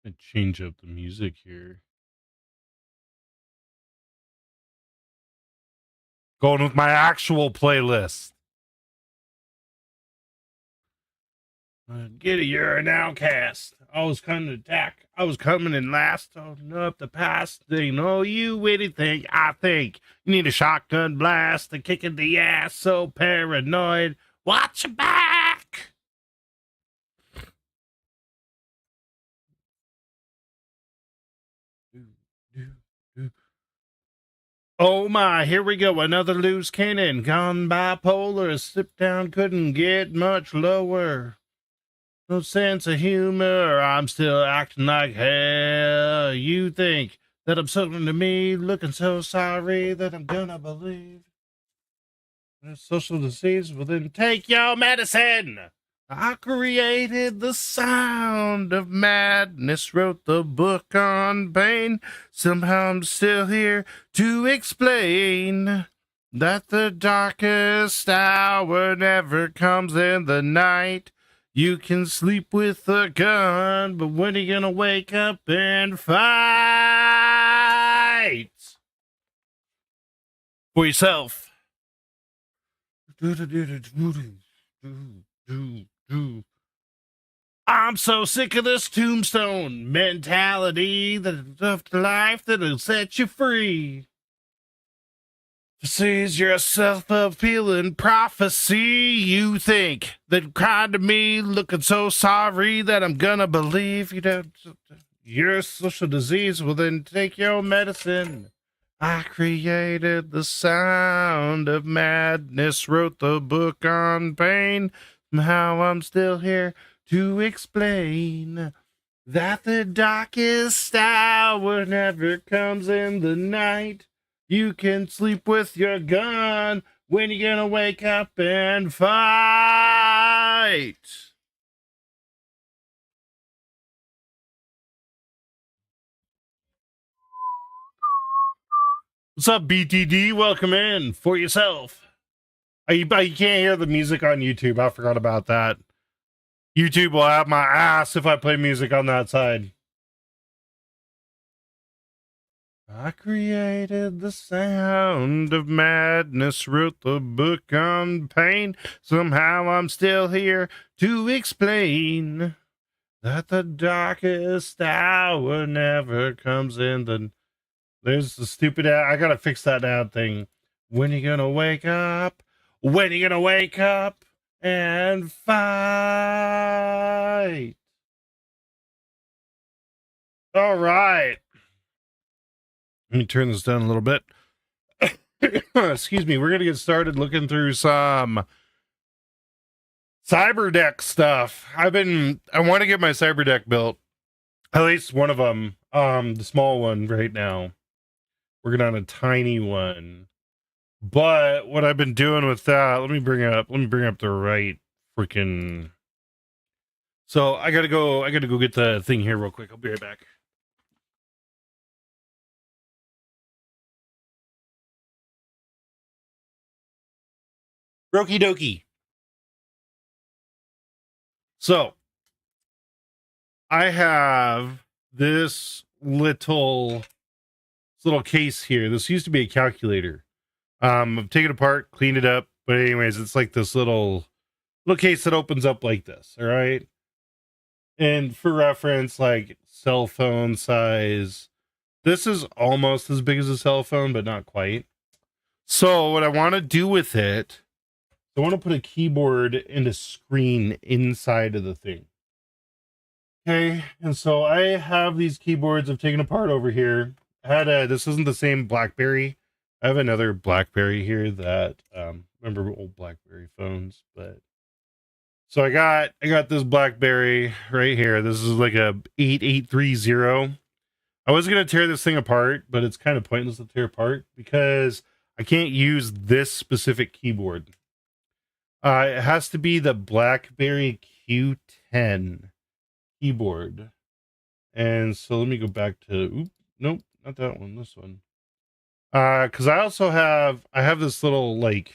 I change up the music here. Going with my actual playlist. Giddy, you're an outcast. I was coming to attack. I was coming in last. Holding up the past. They know you witty thing. I think you need a shotgun blast to kick in the ass. So paranoid. Watch your back. Oh my, here we go. Another loose cannon. Gone bipolar. Slip down, couldn't get much lower. No sense of humor. I'm still acting like hell. You think that I'm something to me, looking so sorry that I'm gonna believe. Social disease, well then take your medicine. I created the sound of madness, wrote the book on pain. Somehow I'm still here to explain that the darkest hour never comes in the night. You can sleep with a gun, but when are you gonna wake up and fight for yourself? I'm so sick of this tombstone mentality that of life that'll set you free. Sees your self-appealing prophecy. You think that crying to me, looking so sorry that I'm gonna believe you don't. You're a social disease. Well, then take your medicine. I created the sound of madness, wrote the book on pain. Somehow I'm still here to explain that the darkest hour never comes in the night. You can sleep with your gun. When you gonna wake up and fight? What's up, BTD? Welcome in for yourself. You can't hear the music on YouTube. I forgot about that. YouTube will have my ass if I play music on that side. I created the sound of madness, wrote the book on pain. Somehow I'm still here to explain that the darkest hour never comes in the... There's the stupid ad. I gotta fix that ad thing. When you gonna wake up? When you gonna wake up and fight? All right. Let me turn this down a little bit. Excuse me. We're going to get started looking through some Cyberdecks stuff. I want to get my Cyberdeck built. At least one of them. The small one right now. Working on a tiny one. But what I've been doing with that, let me bring up the right freaking... So I gotta go get the thing here real quick. I'll be right back. Okie dokie. So, I have this little case here. This used to be a calculator. I've taken it apart, cleaned it up, but anyways, it's like this little case that opens up like this, all right? And for reference, like cell phone size, this is almost as big as a cell phone, but not quite. So what I want to do with it, I want to put a keyboard and a screen inside of the thing. Okay, and so I have these keyboards I've taken apart over here. This isn't the same BlackBerry. I have another BlackBerry here that remember old BlackBerry phones, but so I got this BlackBerry right here. This is like a 8830. I was gonna tear this thing apart, but it's kind of pointless to tear apart because I can't use this specific keyboard. It has to be the BlackBerry Q10 keyboard. And so let me go back to, nope, not that one, this one. Because I also have this little like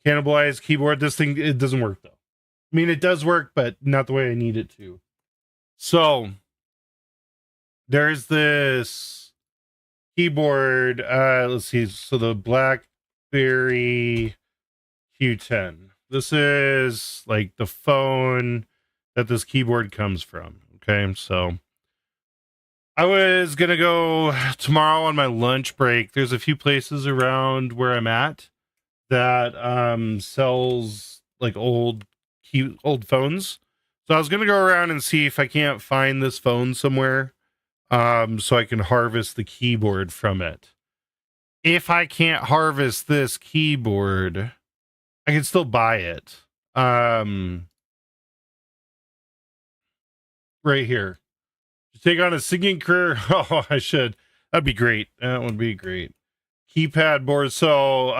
cannibalized keyboard. This thing, it doesn't work though. I mean, it does work, but not the way I need it to. So there's this keyboard. Let's see. So the BlackBerry Q10. This is like the phone that this keyboard comes from. Okay, so I was gonna go tomorrow on my lunch break. There's a few places around where I'm at that sells like old phones. So I was gonna go around and see if I can't find this phone somewhere, so I can harvest the keyboard from it. If I can't harvest this keyboard, I can still buy it. Right here. To take on a singing career. Oh, I should. That'd be great. That would be great. Keypad board. So,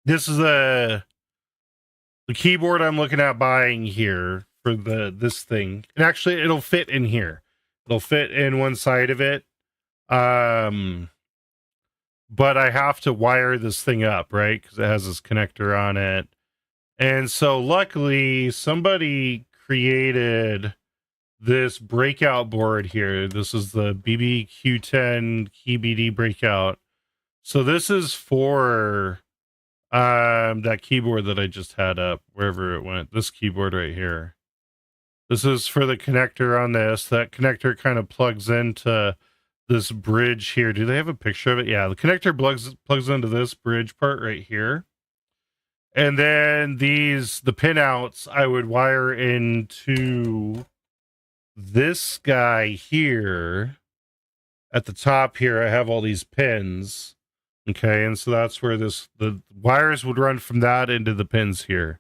this is the keyboard I'm looking at buying here for this thing. And actually, it'll fit in here. It'll fit in one side of it. But I have to wire this thing up, right? Because it has this connector on it. And so, luckily, somebody created this breakout board here. This is the BBQ10 KeyBD breakout. So this is for that keyboard that I just had up, wherever it went. This keyboard right here. This is for the connector on this. That connector kind of plugs into this bridge here. Do they have a picture of it? Yeah, the connector plugs into this bridge part right here. And then the pinouts I would wire into this guy here. At the top here, I have all these pins. Okay, and so that's where the wires would run from that into the pins here.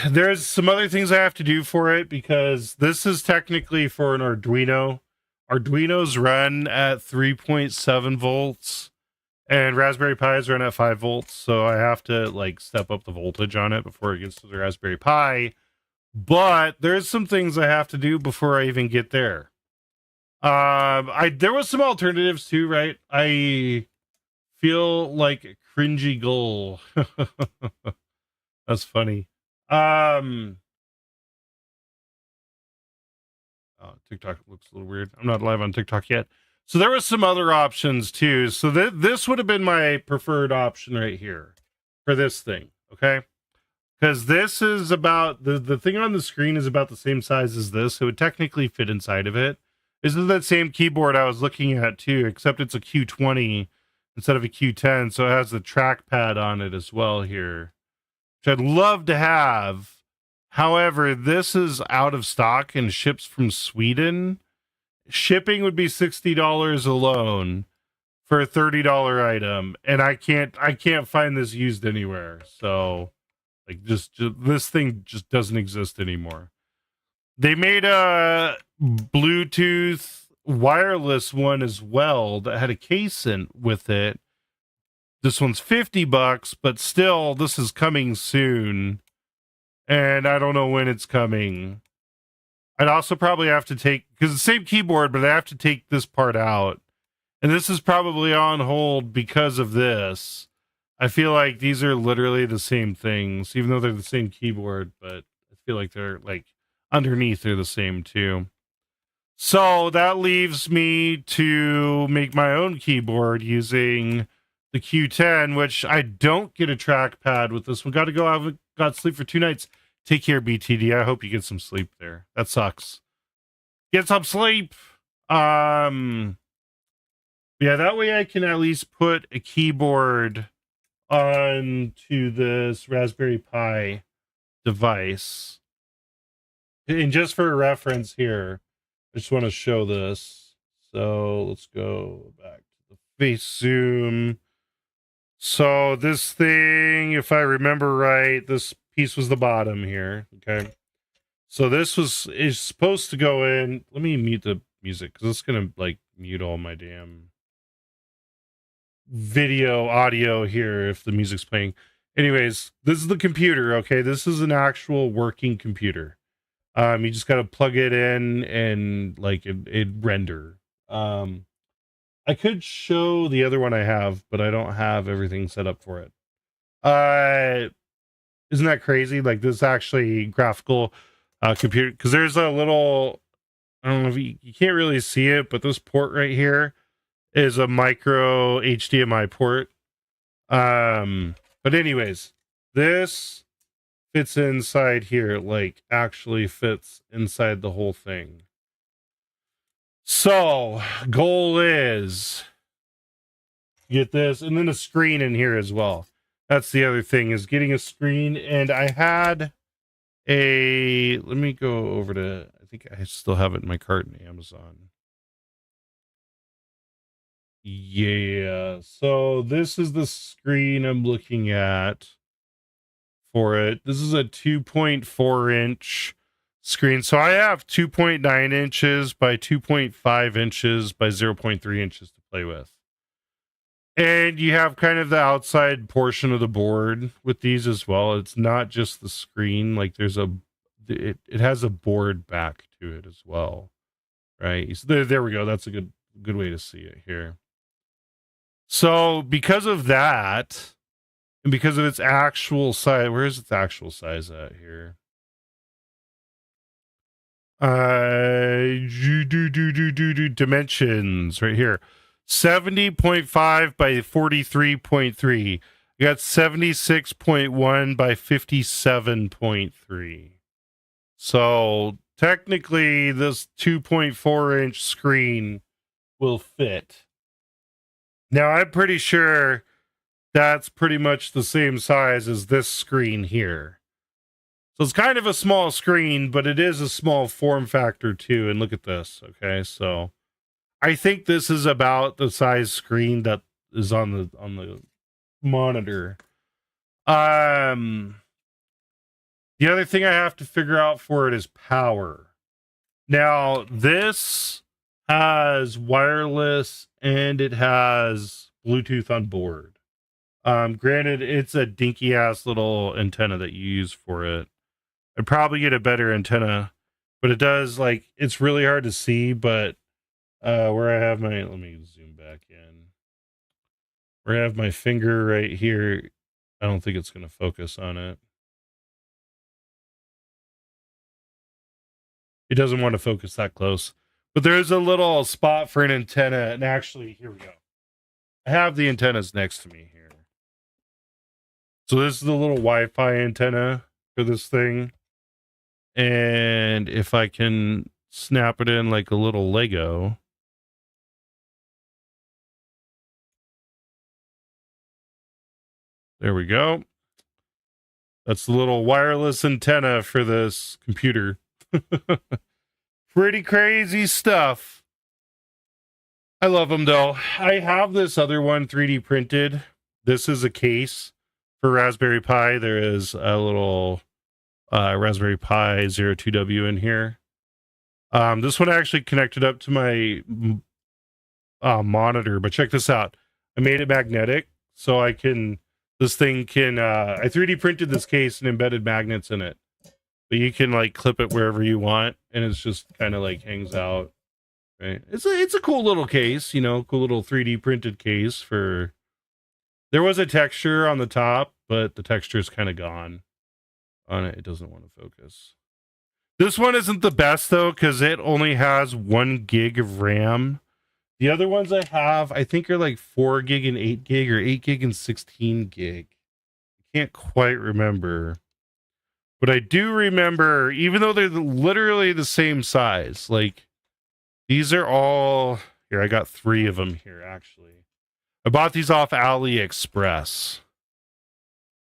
There's some other things I have to do for it because this is technically for an Arduino. Arduinos run at 3.7 volts and Raspberry Pis run at 5 volts. So I have to like step up the voltage on it before it gets to the Raspberry Pi. But there's some things I have to do before I even get there. There was some alternatives too, right? I feel like a cringy goal. That's funny. TikTok looks a little weird. I'm not live on TikTok yet. So there was some other options too. So this would have been my preferred option right here for this thing. Okay. Because this is about the thing on the screen is about the same size as this. It would technically fit inside of it. This is that same keyboard I was looking at too, except it's a Q20 instead of a Q10. So it has the trackpad on it as well here, which I'd love to have. However, this is out of stock and ships from Sweden. Shipping would be $60 alone for a $30 item, and I can't find this used anywhere. So, like, just this thing just doesn't exist anymore. They made a Bluetooth wireless one as well that had a case in with it. This one's $50, but still, this is coming soon. And I don't know when it's coming. I'd also probably have to take, because it's the same keyboard, but I have to take this part out. And this is probably on hold because of this. I feel like these are literally the same things, even though they're the same keyboard, but I feel like they're like underneath they're the same too. So that leaves me to make my own keyboard using the Q10, which I don't get a trackpad with this one. Got to go. I haven't got sleep for 2 nights. Take care, BTD. I hope you get some sleep there. That sucks. Get some sleep. Yeah, that way I can at least put a keyboard onto this Raspberry Pi device. And just for reference here, I just want to show this. So let's go back to the face zoom. So this thing, if I remember right, this piece was the bottom here. Okay. So this is supposed to go in. Let me mute the music because it's gonna like mute all my damn audio here if the music's playing. Anyways, this is the computer. Okay, this is an actual working computer. You just gotta plug it in and like it render. I could show the other one I have, but I don't have everything set up for it. Isn't that crazy? Like this actually graphical computer, because there's a little, I don't know if you can't really see it, but this port right here is a micro HDMI port. But anyways, this fits inside here, like actually fits inside the whole thing. So goal is get this, and then a screen in here as well. That's the other thing, is getting a screen. And I had let me go over to, I think I still have it in my cart in Amazon. Yeah, so this is the screen I'm looking at for it. This is a 2.4 inch screen. So I have 2.9 inches by 2.5 inches by 0.3 inches to play with. And you have kind of the outside portion of the board with these as well. It's not just the screen. Like there's it has a board back to it as well. Right. So there we go. That's a good way to see it here. So because of that, and because of its actual size, where is its actual size at here? Dimensions right here. 70.5 by 43.3. You got 76.1 by 57.3. So technically this 2.4 inch screen will fit. Now I'm pretty sure that's pretty much the same size as this screen here. So it's kind of a small screen, but it is a small form factor too. And look at this. Okay, so I think this is about the size screen that is on the monitor. The other thing I have to figure out for it is power. Now this has wireless and it has Bluetooth on board. Granted, it's a dinky ass little antenna that you use for it. I'd probably get a better antenna, but it does, like, it's really hard to see, but where I have my, let me zoom back in. Where I have my finger right here, I don't think it's going to focus on it. It doesn't want to focus that close. But there's a little spot for an antenna, and actually, here we go. I have the antennas next to me here. So this is the little Wi-Fi antenna for this thing. And if I can snap it in like a little Lego. There we go. That's the little wireless antenna for this computer. Pretty crazy stuff. I love them though. I have this other one 3D printed. This is a case for Raspberry Pi. There is a little Raspberry Pi 02W in here. This one actually connected up to my monitor, but check this out. I made it magnetic so I can, this thing can, I 3D printed this case and embedded magnets in it. But you can like clip it wherever you want, and it's just kind of like hangs out. Right? It's a cool little case, you know, cool little 3D printed case for. There was a texture on the top, but the texture is kind of gone on it. It doesn't want to focus. This one isn't the best though, because it only has 1 gig of RAM. The other ones I have, I think, are like 4 gig and 8 gig, or 8 gig and 16 gig. I can't quite remember. But I do remember, even though they're literally the same size, like these are all here. I got 3 of them here, actually. I bought these off AliExpress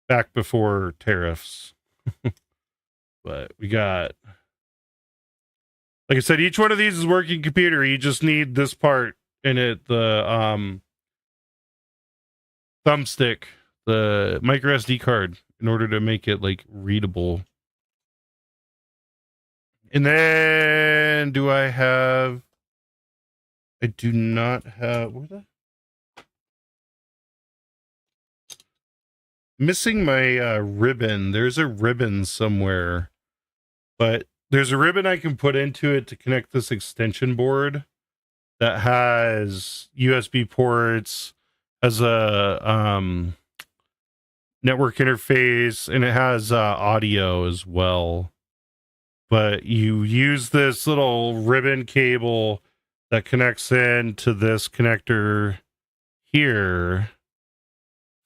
back before tariffs. But we got, like I said, each one of these is working computer. You just need this part in it, the thumbstick, the micro SD card, in order to make it like readable. And then do I have, I do not have, where the, missing my ribbon. There's a ribbon somewhere, but there's a ribbon I can put into it to connect this extension board that has USB ports, has a network interface, and it has audio as well. But you use this little ribbon cable that connects in to this connector here.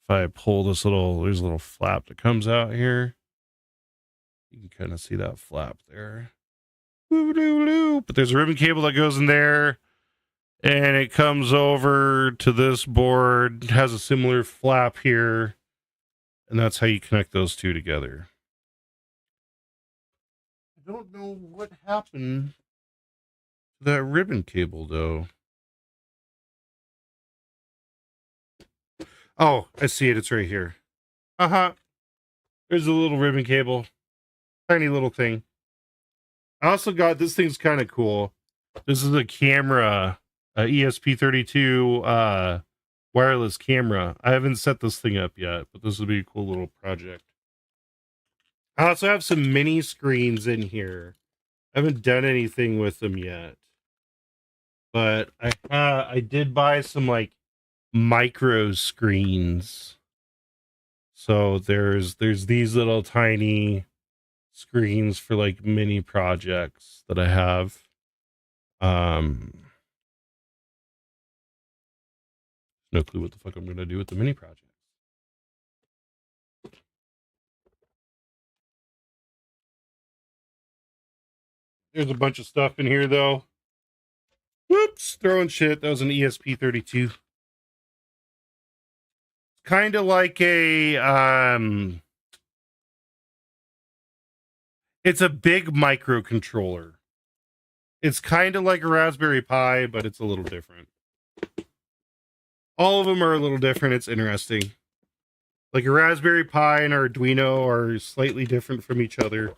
If I pull this there's a little flap that comes out here. You can kind of see that flap there. But there's a ribbon cable that goes in there, and it comes over to this board. It has a similar flap here, and that's how you connect those two together. I don't know what happened to that ribbon cable, though. Oh, I see it. It's right here. There's a little ribbon cable. Tiny little thing. I also got, this thing's kind of cool. This is a camera, ESP32 wireless camera. I haven't set this thing up yet, but this would be a cool little project. I also have some mini screens in here. I haven't done anything with them yet, but I did buy some like micro screens. So there's these little tiny screens for like mini projects that I have. No clue what the fuck I'm gonna do with the mini projects. There's a bunch of stuff in here though. Whoops, throwing shit. That was an ESP32. Kind of like a it's a big microcontroller. It's kind of like a Raspberry Pi, but it's a little different. All of them are a little different. It's interesting. Like a Raspberry Pi and Arduino are slightly different from each other.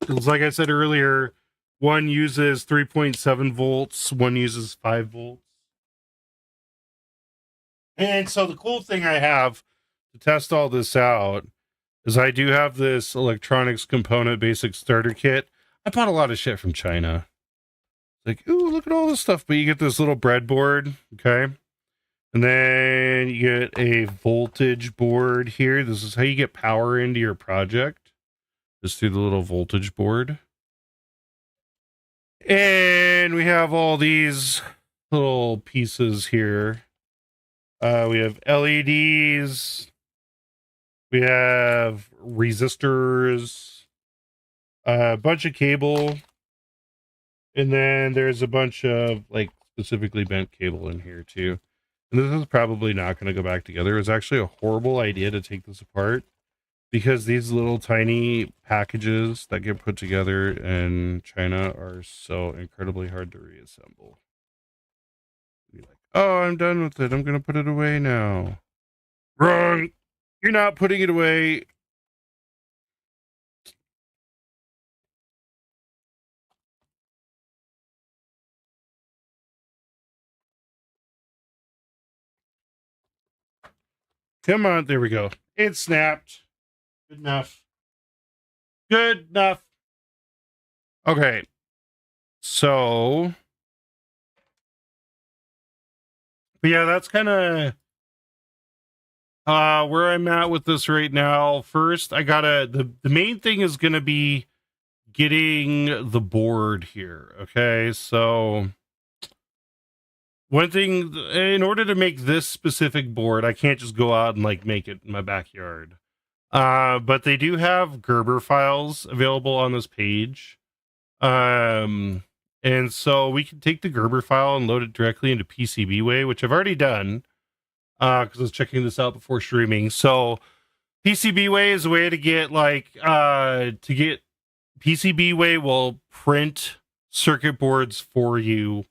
Because like I said earlier, one uses 3.7 volts, one uses 5 volts. And so the cool thing I have to test all this out is I do have this electronics component basic starter kit. I bought a lot of shit from China. Like, ooh, look at all this stuff. But you get this little breadboard, okay? And then you get a voltage board here. This is how you get power into your project. Just through the little voltage board. And we have all these little pieces here. We have LEDs. We have resistors. A bunch of cable. And then there's a bunch of like specifically bent cable in here too. And this is probably not going to go back together. It's actually a horrible idea to take this apart because these little tiny packages that get put together in China are so incredibly hard to reassemble. Be like, oh, I'm done with it. I'm going to put it away now. Wrong. You're not putting it away. Come on. There we go. It snapped. Good enough. Good enough. Okay. So, but yeah, that's kind of where I'm at with this right now. First, I gotta, the main thing is going to be getting the board here. Okay. So, one thing, in order to make this specific board, I can't just go out and like make it in my backyard. But they do have Gerber files available on this page. And so we can take the Gerber file and load it directly into PCBWay, which I've already done because I was checking this out before streaming. So PCBWay is a way to get like PCBWay will print circuit boards for you.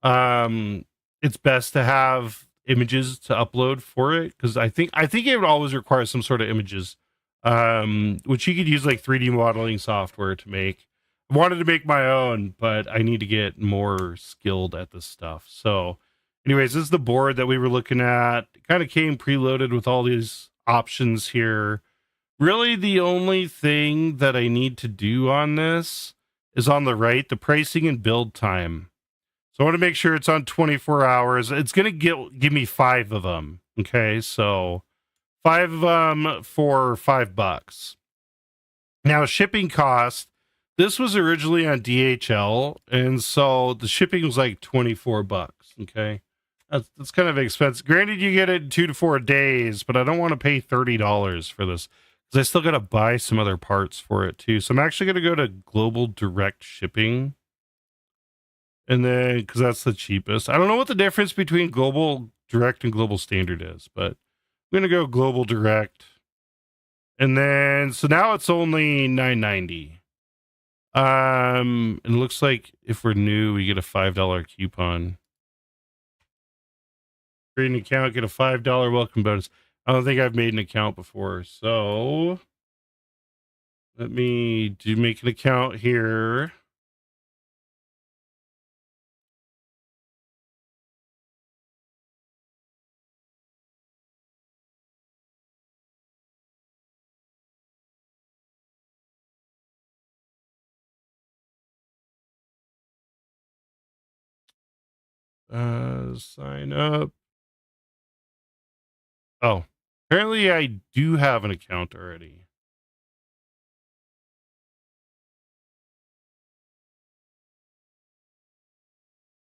It's best to have images to upload for it because I think it would always require some sort of images, which you could use like 3D modeling software to make. I wanted to make my own, but I need to get more skilled at this stuff. So anyways, this is the board that we were looking at. It kind of came preloaded with all these options here. Really, the only thing that I need to do on this is on the right, the pricing and build time. So I want to make sure it's on 24 hours. It's going to give me 5 of them. Okay, so for $5. Now shipping cost. This was originally on DHL, and so the shipping was like $24. Okay, that's kind of expensive. Granted, you get it in 2 to 4 days, but I don't want to pay $30 for this because I still got to buy some other parts for it too. So I'm actually going to go to Global Direct Shipping, and then because that's the cheapest. I don't know what the difference between Global Direct and Global Standard is, but I'm going to go Global Direct, and then so now it's only $9.90. It looks like if we're new, we get a $5 coupon. Create an account, get a $5 welcome bonus. I don't think I've made an account before, so let me make an account here. Sign up. Oh, apparently I do have an account already.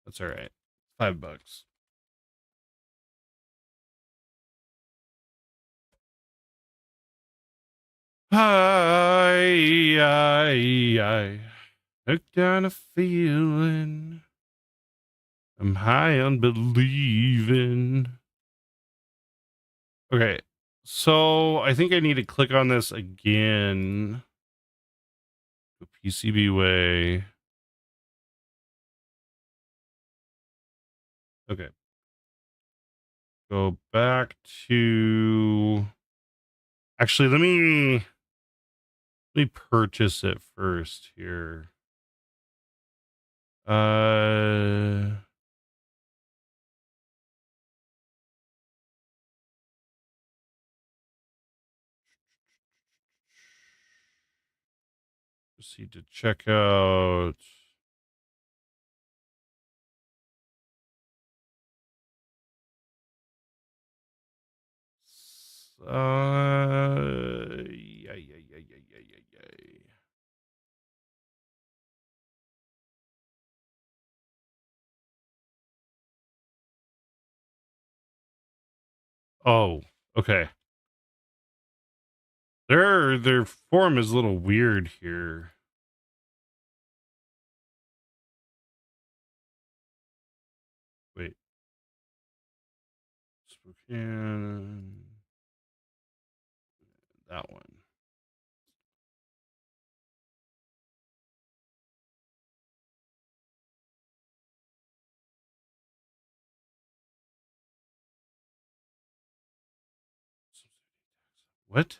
That's all right. $5. I hooked on a feeling. I'm high on believing. Okay, so I think I need to click on this again. The PCB way. Okay. Go back to. Actually, let me purchase it first here. Proceed to checkout. Yay. Oh, okay. Their form is a little weird here. Wait. Spokane. That one. What?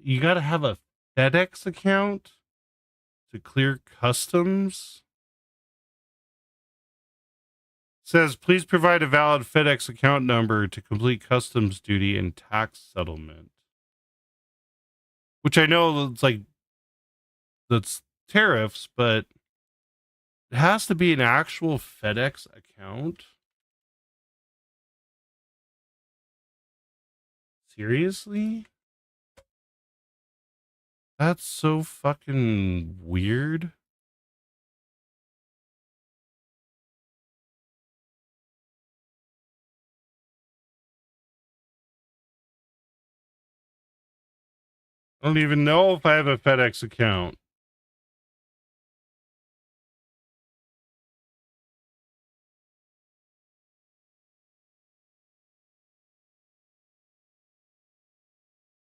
You got to have a FedEx account to clear customs. Says please provide a valid FedEx account number to complete customs duty and tax settlement. Which I know it's like that's tariffs, but it has to be an actual FedEx account. Seriously? That's so fucking weird. I don't even know if I have a FedEx account.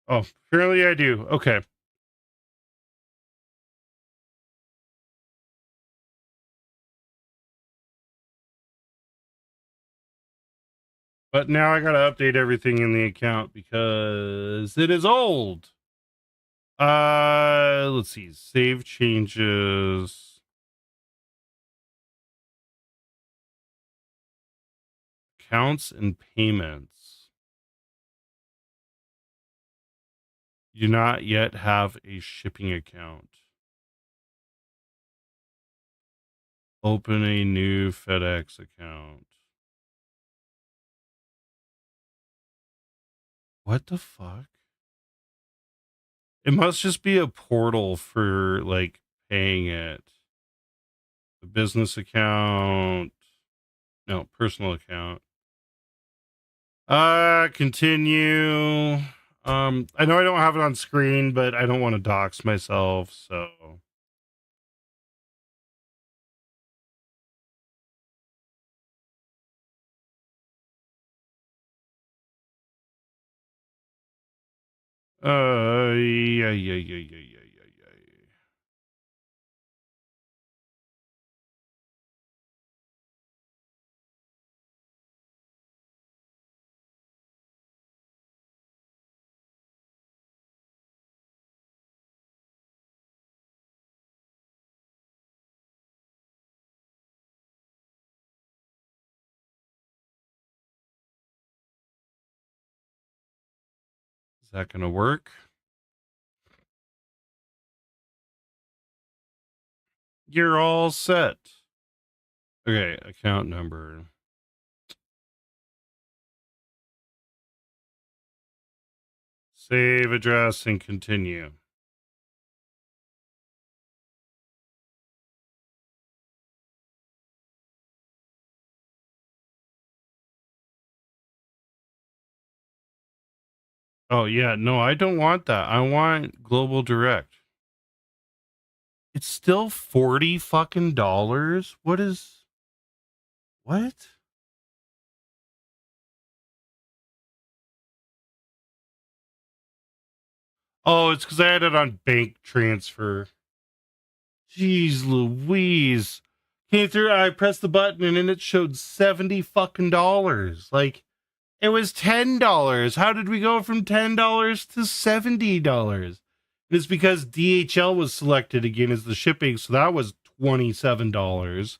Oh, apparently I do. Okay. But now I gotta update everything in the account because it is old. Let's see. Save changes. Accounts and payments. You do not yet have a shipping account. Open a new FedEx account. What the fuck? It must just be a portal for like paying it. The business account. No, personal account. Continue. I know I don't have it on screen, but I don't want to dox myself, so. Yeah. Is that going to work? You're all set. Okay, account number. Save address and continue. Oh yeah, no, I don't want that. I want Global Direct. It's still 40 fucking dollars. What? Oh, it's because I had it on bank transfer. Jeez Louise. Came through, I pressed the button and then it showed 70 fucking dollars. Like, it was $10. How did we go from $10 to $70? It's because DHL was selected again as the shipping, so that was $27.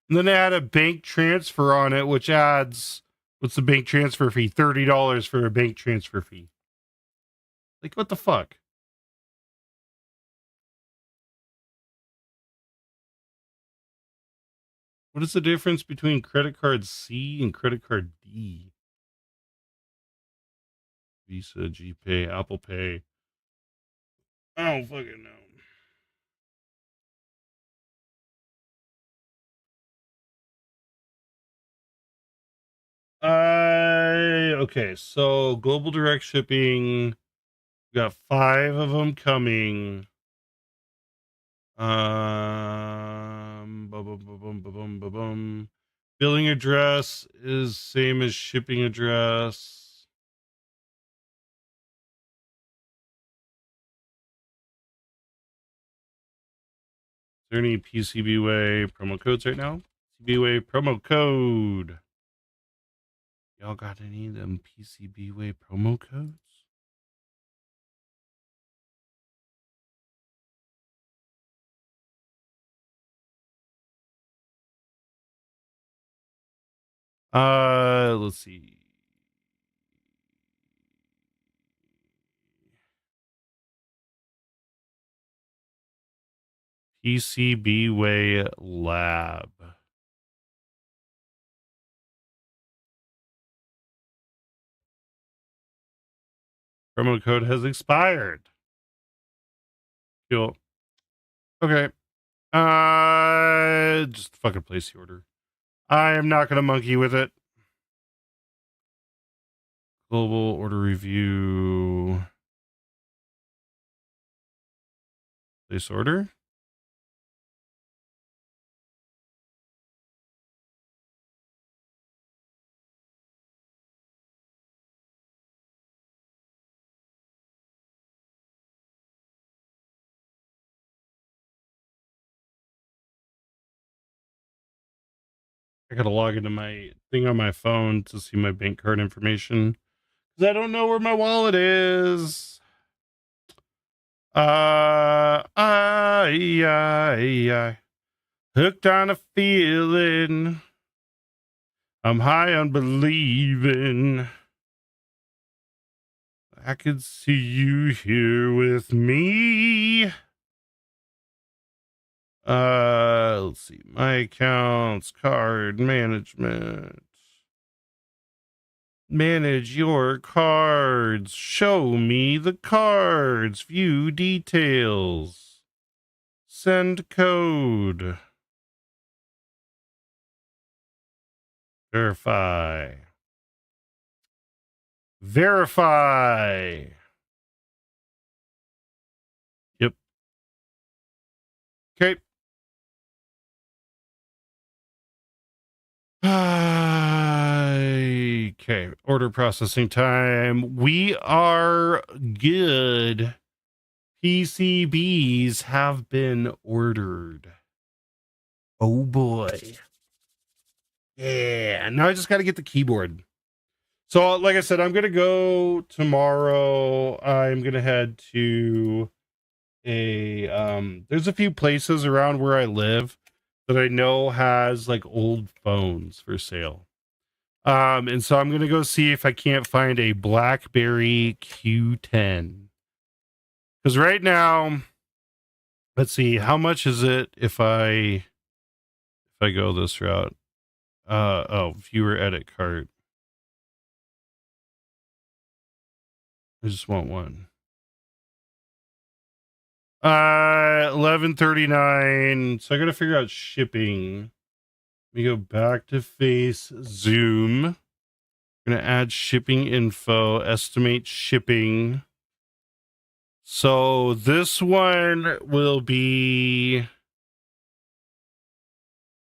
And then they had a bank transfer on it, which adds, what's the bank transfer fee? $30 for a bank transfer fee. Like, what the fuck? What is the difference between credit card C and credit card D? Visa, GPay, Apple Pay. I don't fucking know. Okay, so global direct shipping. We got 5 of them coming. Boom. Billing address is same as shipping address. Is there any PCB way promo codes right now? PCB way promo code. Y'all got any of them PCB way promo codes? Let's see. PCB way lab. Promo code has expired. Cool. Okay. Just fucking place the order. I am not gonna monkey with it. Global order review. Place order. I gotta log into my thing on my phone to see my bank card information because I don't know where my wallet is. I hooked on a feeling. I'm high on believing. I could see you here with me. Let's see. My accounts, card management. Manage your cards. Show me the cards. View details. Send code. Verify. Verify. Yep. Okay. Okay. Order processing time. We are good. PCBs have been ordered. Oh boy. Yeah. Now I just got to get the keyboard. So, like I said, I'm going to go tomorrow. I'm going to head to there's a few places around where I live that I know has like old phones for sale. And so I'm going to go see if I can't find a BlackBerry Q10. Because right now, let's see, how much is it if I go this route? Viewer edit cart. I just want one. 1139. So I gotta figure out shipping. Let me go back to face Zoom. I'm gonna add shipping info, estimate shipping. So this one will be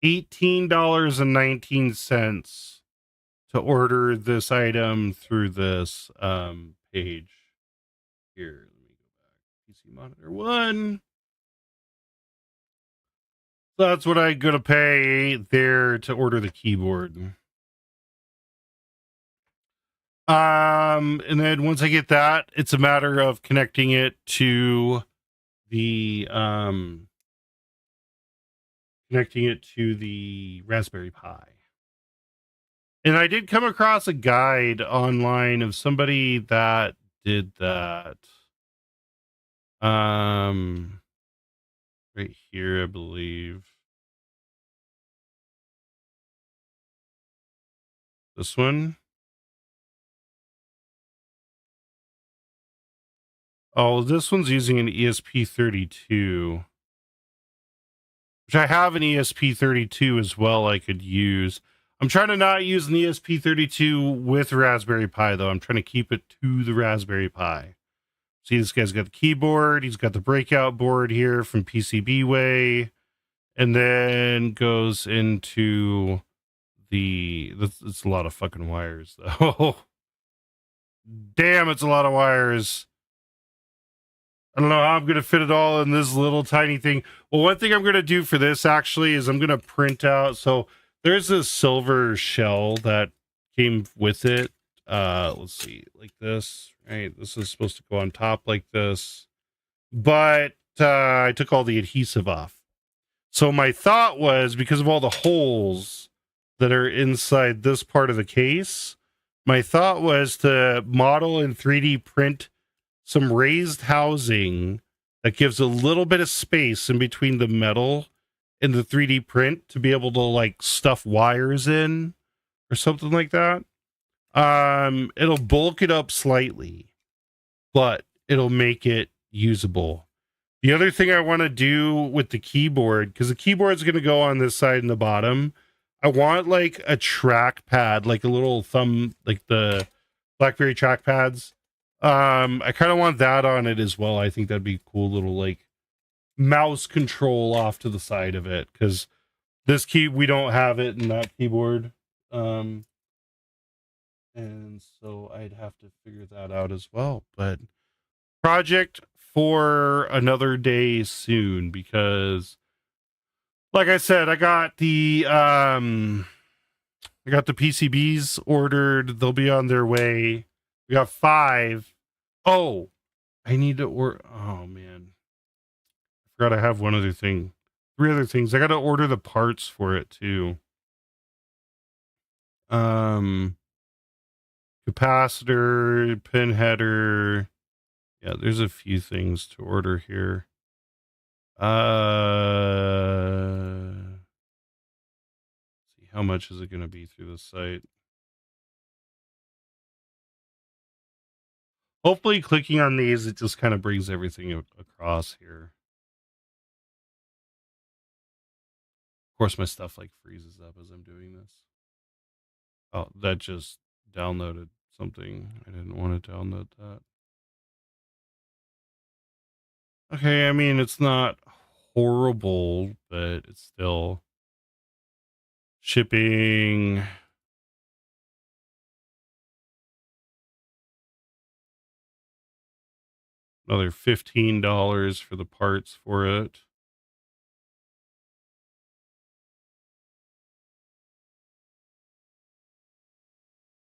$18.19 to order this item through this page. Here, let me go back. PC monitor 1. So that's what I'm gonna pay there to order the keyboard. And then once I get that, it's a matter of connecting it to the Raspberry Pi. And I did come across a guide online of somebody that did that. Right here, I believe. This one. Oh, this one's using an ESP32, which I have an ESP32 as well I could use. I'm trying to not use an ESP32 with Raspberry Pi, though. I'm trying to keep it to the Raspberry Pi. See, this guy's got the keyboard. He's got the breakout board here from PCBWay. And then goes into it's a lot of fucking wires, though. Damn, it's a lot of wires. I don't know how I'm going to fit it all in this little tiny thing. Well, one thing I'm going to do for this actually is I'm going to print out. So there's a silver shell that came with it. Let's see, like this, right? This is supposed to go on top like this, but I took all the adhesive off. So my thought was, because of all the holes that are inside this part of the case, my thought was to model and 3D print some raised housing that gives a little bit of space in between the metal and the 3D print to be able to like stuff wires in or something like that. It'll bulk it up slightly, but it'll make it usable. The other thing I want to do with the keyboard, because the keyboard is going to go on this side and the bottom, I want like a trackpad, like a little thumb, like the BlackBerry trackpads. I kind of want that on it as well. I think that'd be a cool little like mouse control off to the side of it, because this we don't have it in that keyboard. And so I'd have to figure that out as well. But project for another day soon, because like I said, I got the PCBs ordered. They'll be on their way. We got 5. Oh, I need to order. Oh man, I forgot I have one other thing. 3 other things. I got to order the parts for it too. Capacitor, pin header. Yeah, there's a few things to order here. See, how much is it going to be through the site? Hopefully clicking on these, it just kind of brings everything across here. Of course, my stuff like freezes up as I'm doing this. Oh, that just downloaded something. I didn't want to download that. Okay, I mean, it's not horrible, but it's still shipping. Another $15 for the parts for it.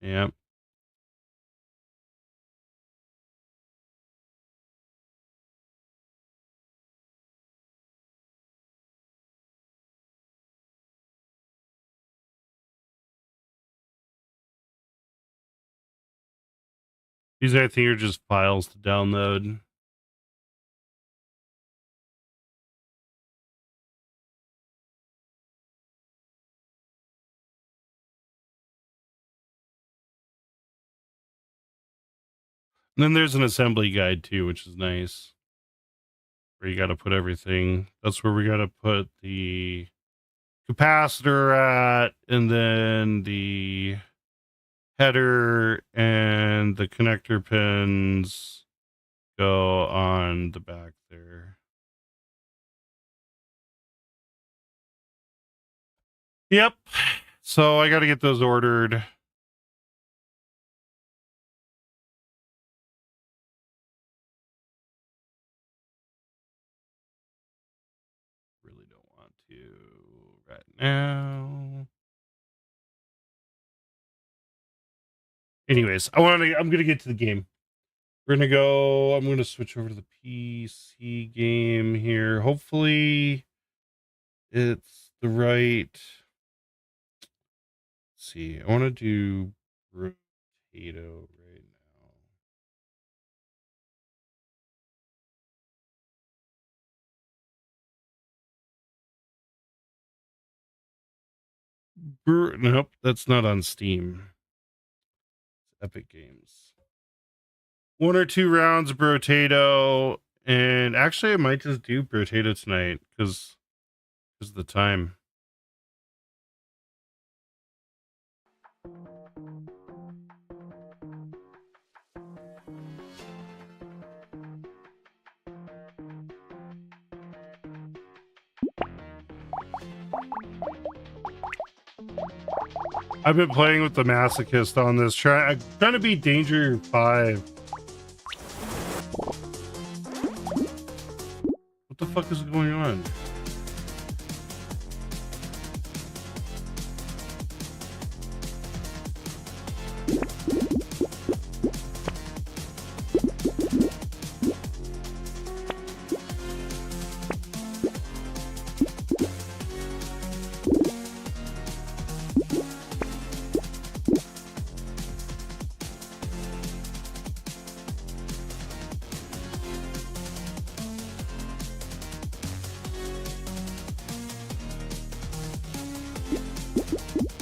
Yep. These, I think, are just files to download. And then there's an assembly guide too, which is nice. Where you got to put everything. That's where we got to put the capacitor at, and then the header and the connector pins go on the back there. Yep. So I got to get those ordered. Really don't want to right now. Anyways, I'm gonna get to the game. I'm gonna switch over to the PC game here. Hopefully it's the right. Let's see. I want to do Brotato right now. Nope, that's not on Steam. It's Epic Games. 1 or 2 rounds of Brotato, and actually I might just do Brotato tonight because of the time. I've been playing with the masochist on this. I'm trying to beat Danger 5. What the fuck is going on?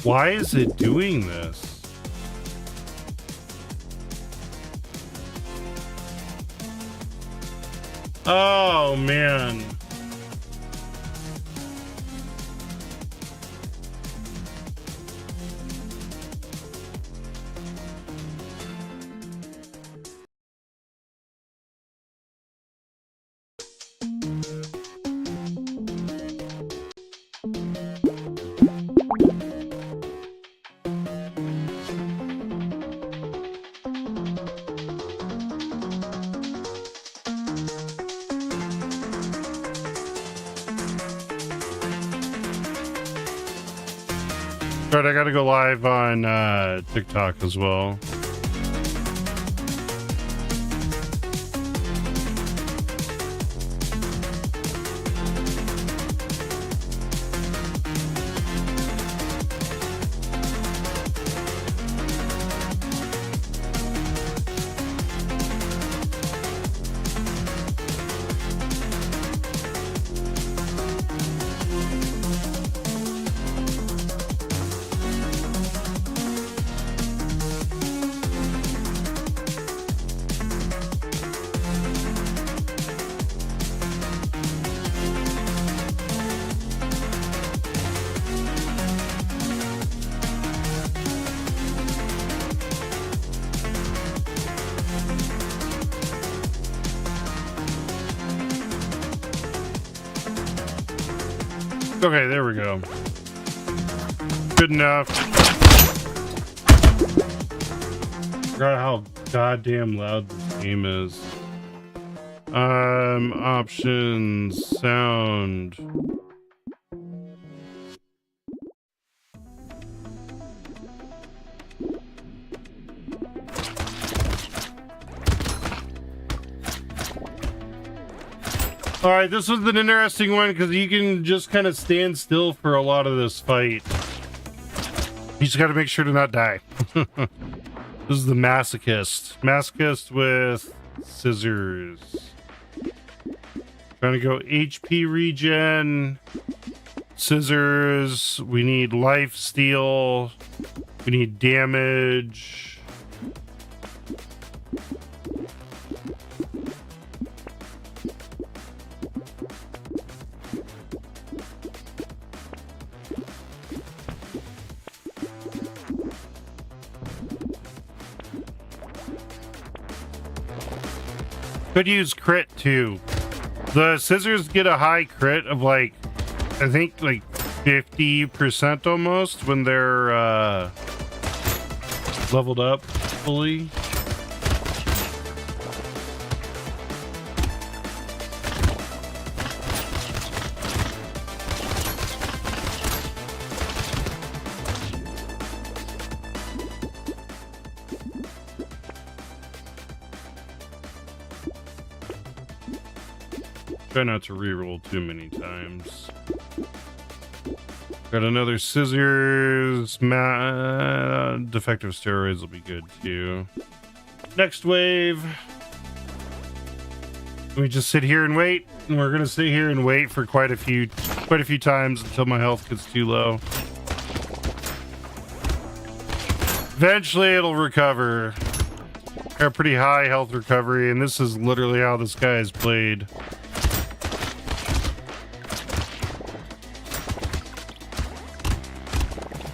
Why is it doing this? Oh, man. Right, I gotta go live on TikTok as well. Okay, there we go. Good enough. Forgot how goddamn loud this game is. Options, sound. All right, this was an interesting one because you can just kind of stand still for a lot of this fight. You just got to make sure to not die. This is the masochist. Masochist with scissors. Trying to go HP regen. Scissors. We need life steal. We need damage. Could use crit too. The scissors get a high crit of like, I think like 50% almost when they're leveled up fully. Try not to reroll too many times. Got another scissors. Defective steroids will be good too. Next wave. We just sit here and wait, and we're gonna sit here and wait for quite a few times until my health gets too low. Eventually, it'll recover. Got a pretty high health recovery, and this is literally how this guy is played.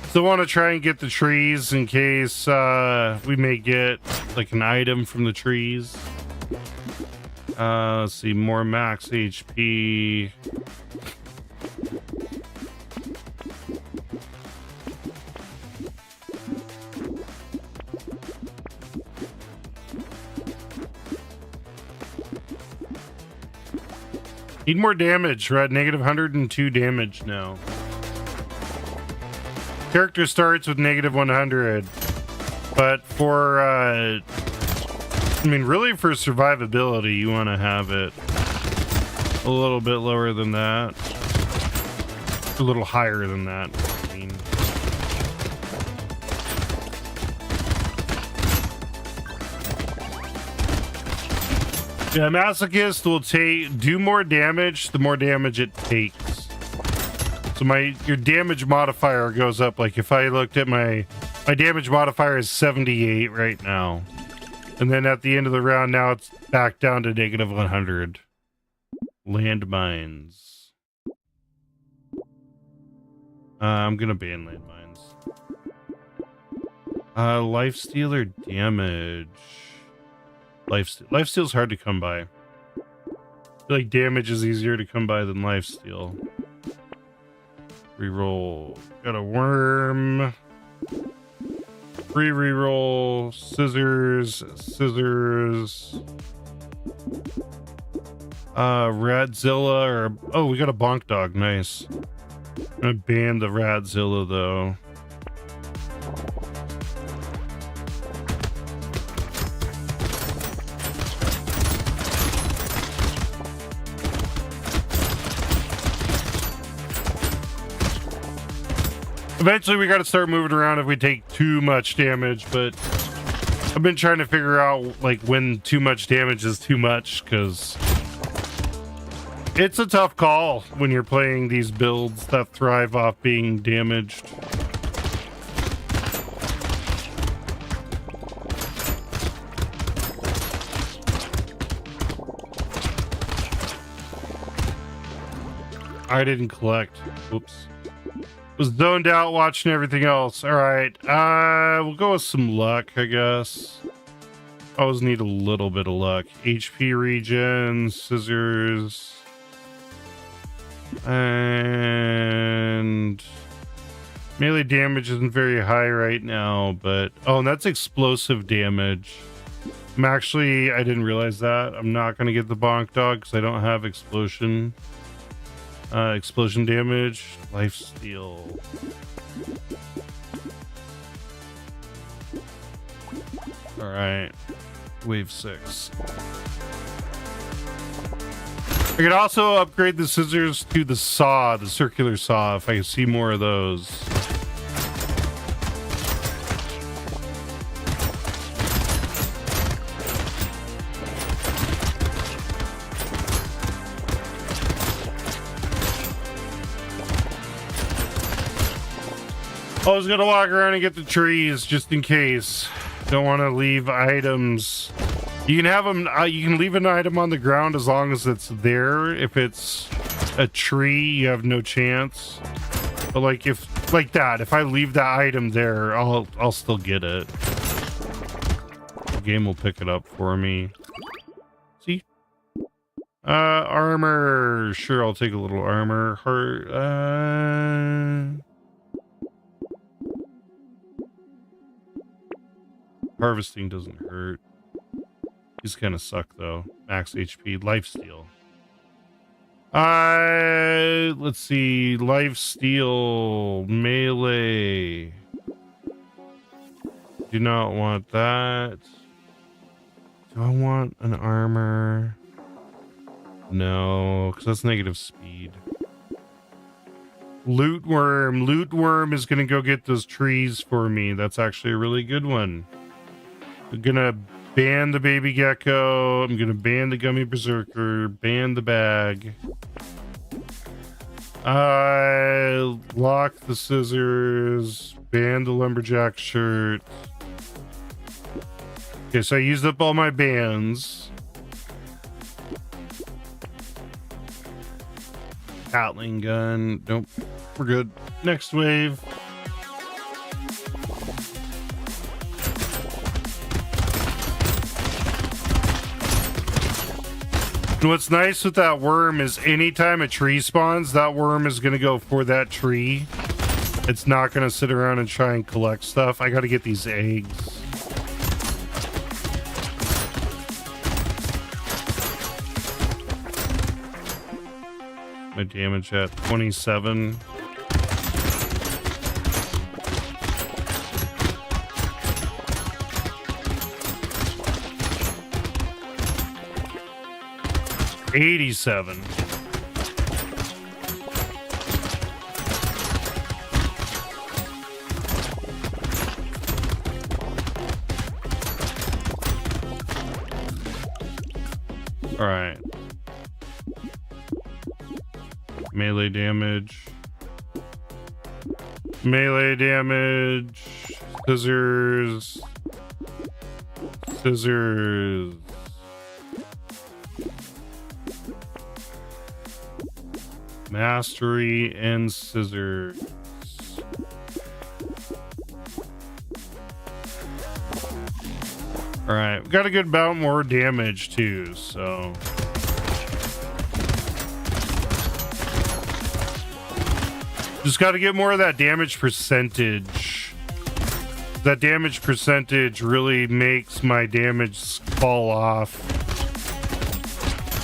Still want to try and get the trees in case we may get like an item from the trees. Let's see, more max HP. Need more damage. We're at negative 102 damage now. Character starts with negative 100, but for I mean really for survivability you want to have it a little bit lower than that, a little higher than that. I mean, yeah, masochist will do more damage the more damage it takes. So your damage modifier goes up. Like if I looked at my damage modifier is 78 right now. And then at the end of the round now it's back down to negative 100. Landmines. I'm gonna ban landmines. Lifesteal or damage? Lifesteal. Lifesteal's hard to come by. I feel like damage is easier to come by than lifesteal. Reroll. Got a worm. Free reroll. Scissors. Scissors. Radzilla or... Oh, we got a bonk dog. Nice. I'm gonna ban the Radzilla though. Eventually we got to start moving around if we take too much damage, but I've been trying to figure out like when too much damage is too much, because it's a tough call when you're playing these builds that thrive off being damaged. I didn't collect. Whoops. Was zoned out watching everything else. All right. We'll go with some luck, I guess. Always need a little bit of luck. HP regen, scissors. And melee damage isn't very high right now, but oh, and that's explosive damage. I didn't realize that. I'm not going to get the bonk dog because I don't have explosion damage. Life steal. All right, wave 6. I could also upgrade the scissors to the saw, the circular saw, if I see more of those. I was gonna walk around and get the trees just in case. Don't want to leave items. You can have them. You can leave an item on the ground as long as it's there. If it's a tree, you have no chance. But like if I leave that item there, I'll still get it. The game will pick it up for me. See? Armor. Sure, I'll take a little armor. Harvesting doesn't hurt. These kind of suck though. Max HP, lifesteal. Let's see. Lifesteal, melee. Do not want that. Do I want an armor? No, because that's negative speed. Loot worm. Loot worm is going to go get those trees for me. That's actually a really good one. I'm going to ban the baby gecko. I'm going to ban the gummy berserker. Ban the bag. Lock the scissors. Ban the lumberjack shirt. Okay, so I used up all my bans. Gatling gun. Nope. We're good. Next wave. And what's nice with that worm is anytime a tree spawns, that worm is going to go for that tree. It's not going to sit around and try and collect stuff. I got to get these eggs. My damage at 27. $87. All right. Melee damage. Melee damage. Scissors. Scissors. Mastery and scissors. All right, we got a good amount more damage too, so. Just got to get more of that damage percentage. That damage percentage really makes my damage fall off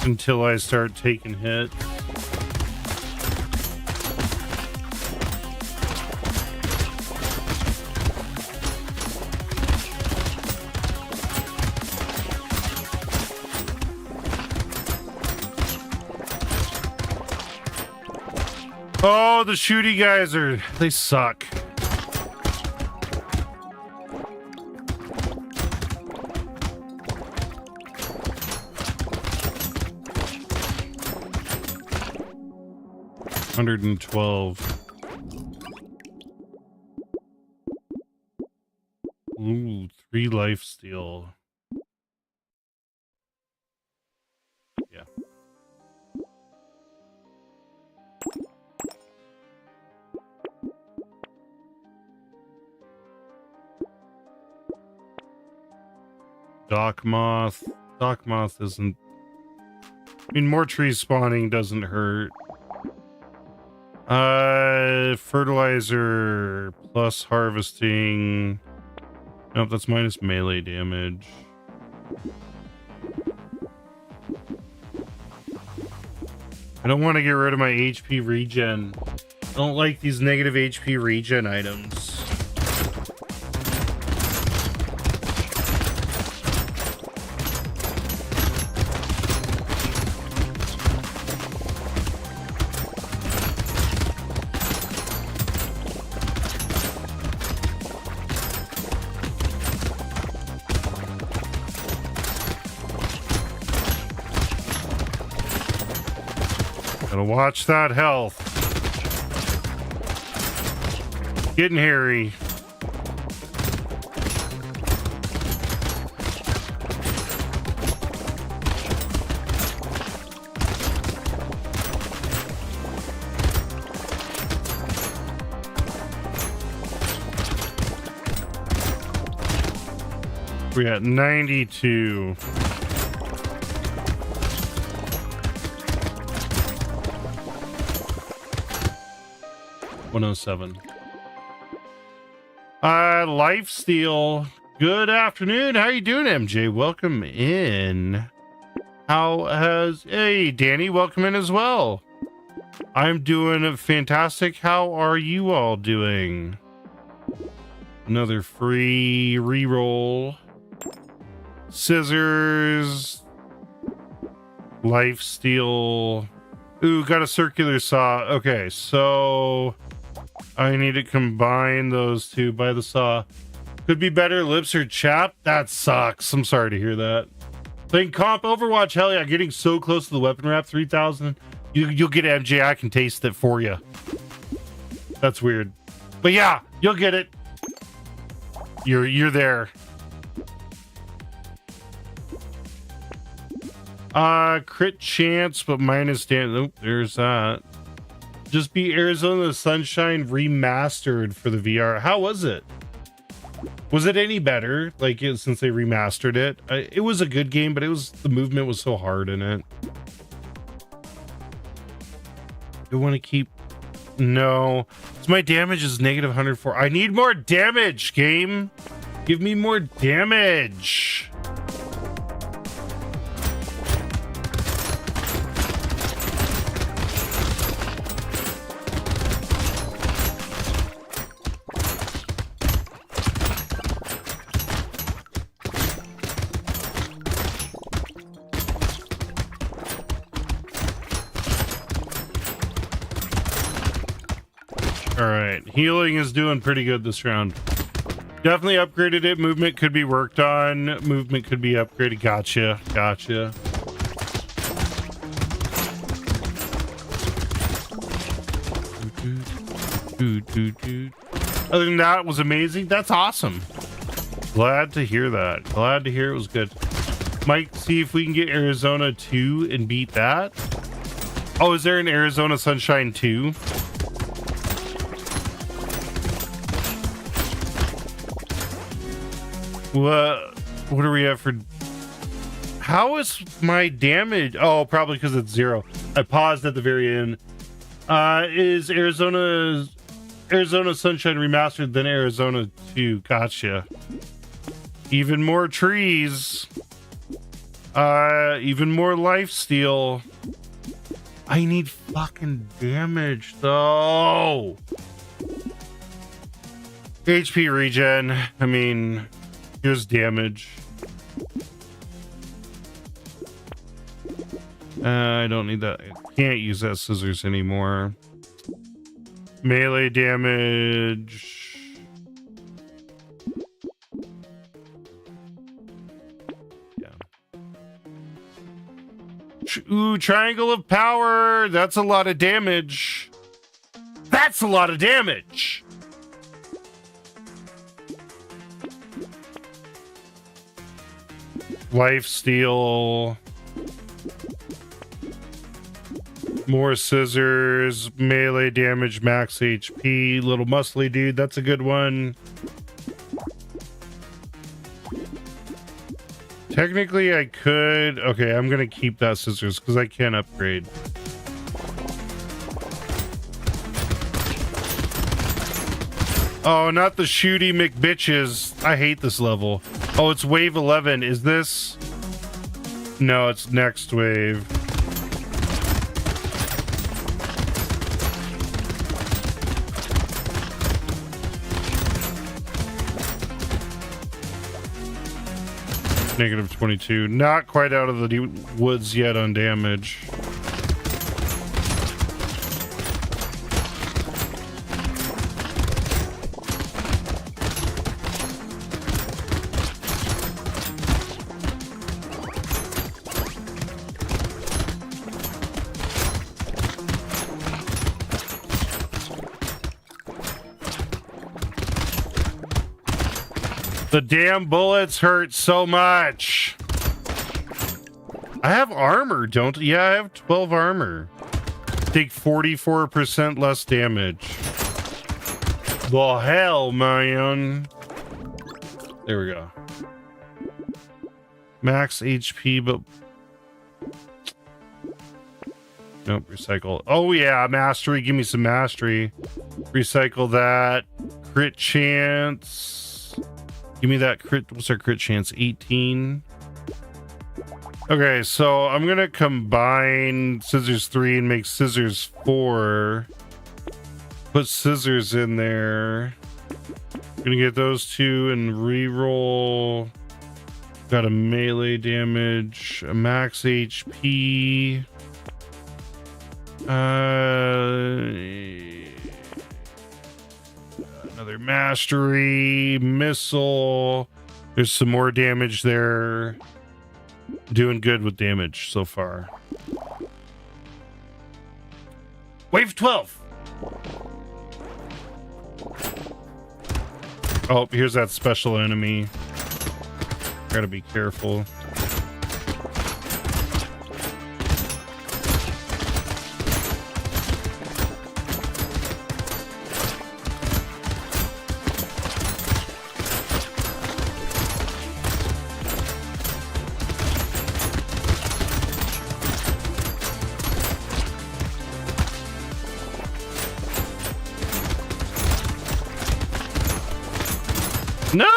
until I start taking hits. Oh, the shooty guys they suck. $112. Ooh, 3 life steal. Yeah. Dock moth. Dock moth isn't. I mean, more trees spawning doesn't hurt. Fertilizer plus harvesting. Nope, that's minus melee damage. I don't want to get rid of my HP regen. I don't like these negative HP regen items. Gotta watch that health. Getting hairy. We got 92. $107. Lifesteal. Good afternoon. How you doing, MJ? Welcome in. Hey, Danny, welcome in as well. I'm doing fantastic. How are you all doing? Another free reroll. Scissors. Lifesteal. Ooh, got a circular saw. Okay, so I need to combine those two by the saw. Could be better. Lips are chapped. That sucks. I'm sorry to hear that. Playing comp Overwatch. Hell yeah, getting so close to the weapon wrap. 3,000. You'll get MJ. I can taste it for you. That's weird, but yeah, you'll get it. You're there. Crit chance, but minus damage. Nope, there's that. Just be Arizona Sunshine remastered for the VR. How was it? Was it any better? Like, since they remastered it? It was a good game, but the movement was so hard in it. You want to keep... No. So my damage is negative 104. I need more damage, game. Give me more damage. All right, healing is doing pretty good this round. Definitely upgraded it. Movement could be worked on. Movement could be upgraded. Gotcha. Other than that, it was amazing. That's awesome. Glad to hear that. Glad to hear it was good. Might see if we can get Arizona 2 and beat that. Oh, is there an Arizona Sunshine 2? What do we have for... How is my damage? Oh, probably because it's 0. I paused at the very end. Is Arizona Sunshine remastered than Arizona 2? Gotcha. Even more trees. Even more lifesteal. I need fucking damage though. HP regen. I mean, here's damage. I don't need that. I can't use that scissors anymore. Melee damage. Yeah. Ooh, triangle of power. That's a lot of damage. That's a lot of damage. Lifesteal. More scissors, melee damage, max HP, little muscly dude. That's a good one. Technically, I could. Okay, I'm gonna keep that scissors because I can't upgrade. Oh, not the shooty McBitches. I hate this level. Oh, it's wave 11. Is this? No, it's next wave. Negative 22. Not quite out of the woods yet on damage. The damn bullets hurt so much. I have armor, don't? Yeah, I have 12 armor. Take 44% less damage. The hell, man. There we go. Max HP, but nope, recycle. Oh yeah, mastery. Give me some mastery. Recycle that. Crit chance. Give me that crit. What's our crit chance? 18. Okay, so I'm gonna combine scissors 3 and make scissors 4. Put scissors in there. Gonna get those two and reroll. Got a melee damage, a max HP. Another mastery, missile. There's some more damage there. Doing good with damage so far. Wave 12. Oh, here's that special enemy. Gotta be careful. No!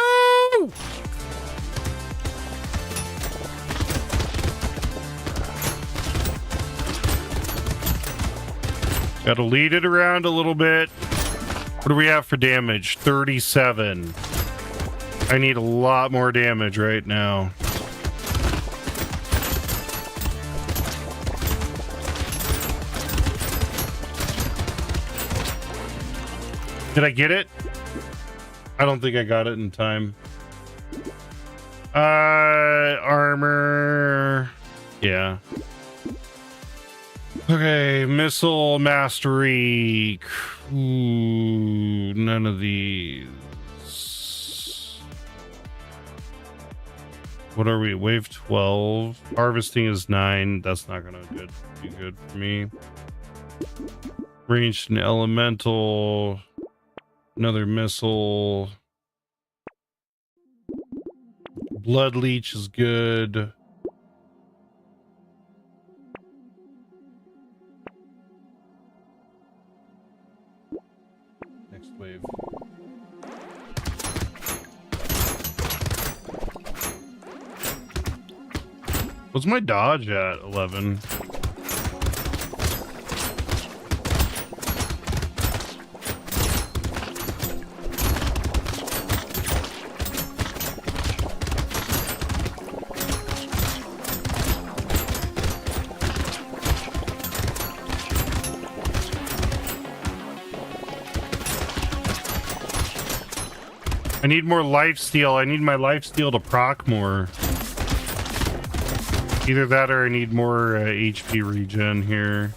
Gotta lead it around a little bit. What do we have for damage? 37. I need a lot more damage right now. Did I get it? I don't think I got it in time. Armor. Yeah. Okay, missile mastery. Ooh, none of these. What are we? Wave 12. Harvesting is 9. That's not gonna be good for me. Ranged and elemental. Another missile. Blood leech is good. Next wave. What's my dodge at? 11. I need more lifesteal. I need my lifesteal to proc more. Either that or I need more HP regen here.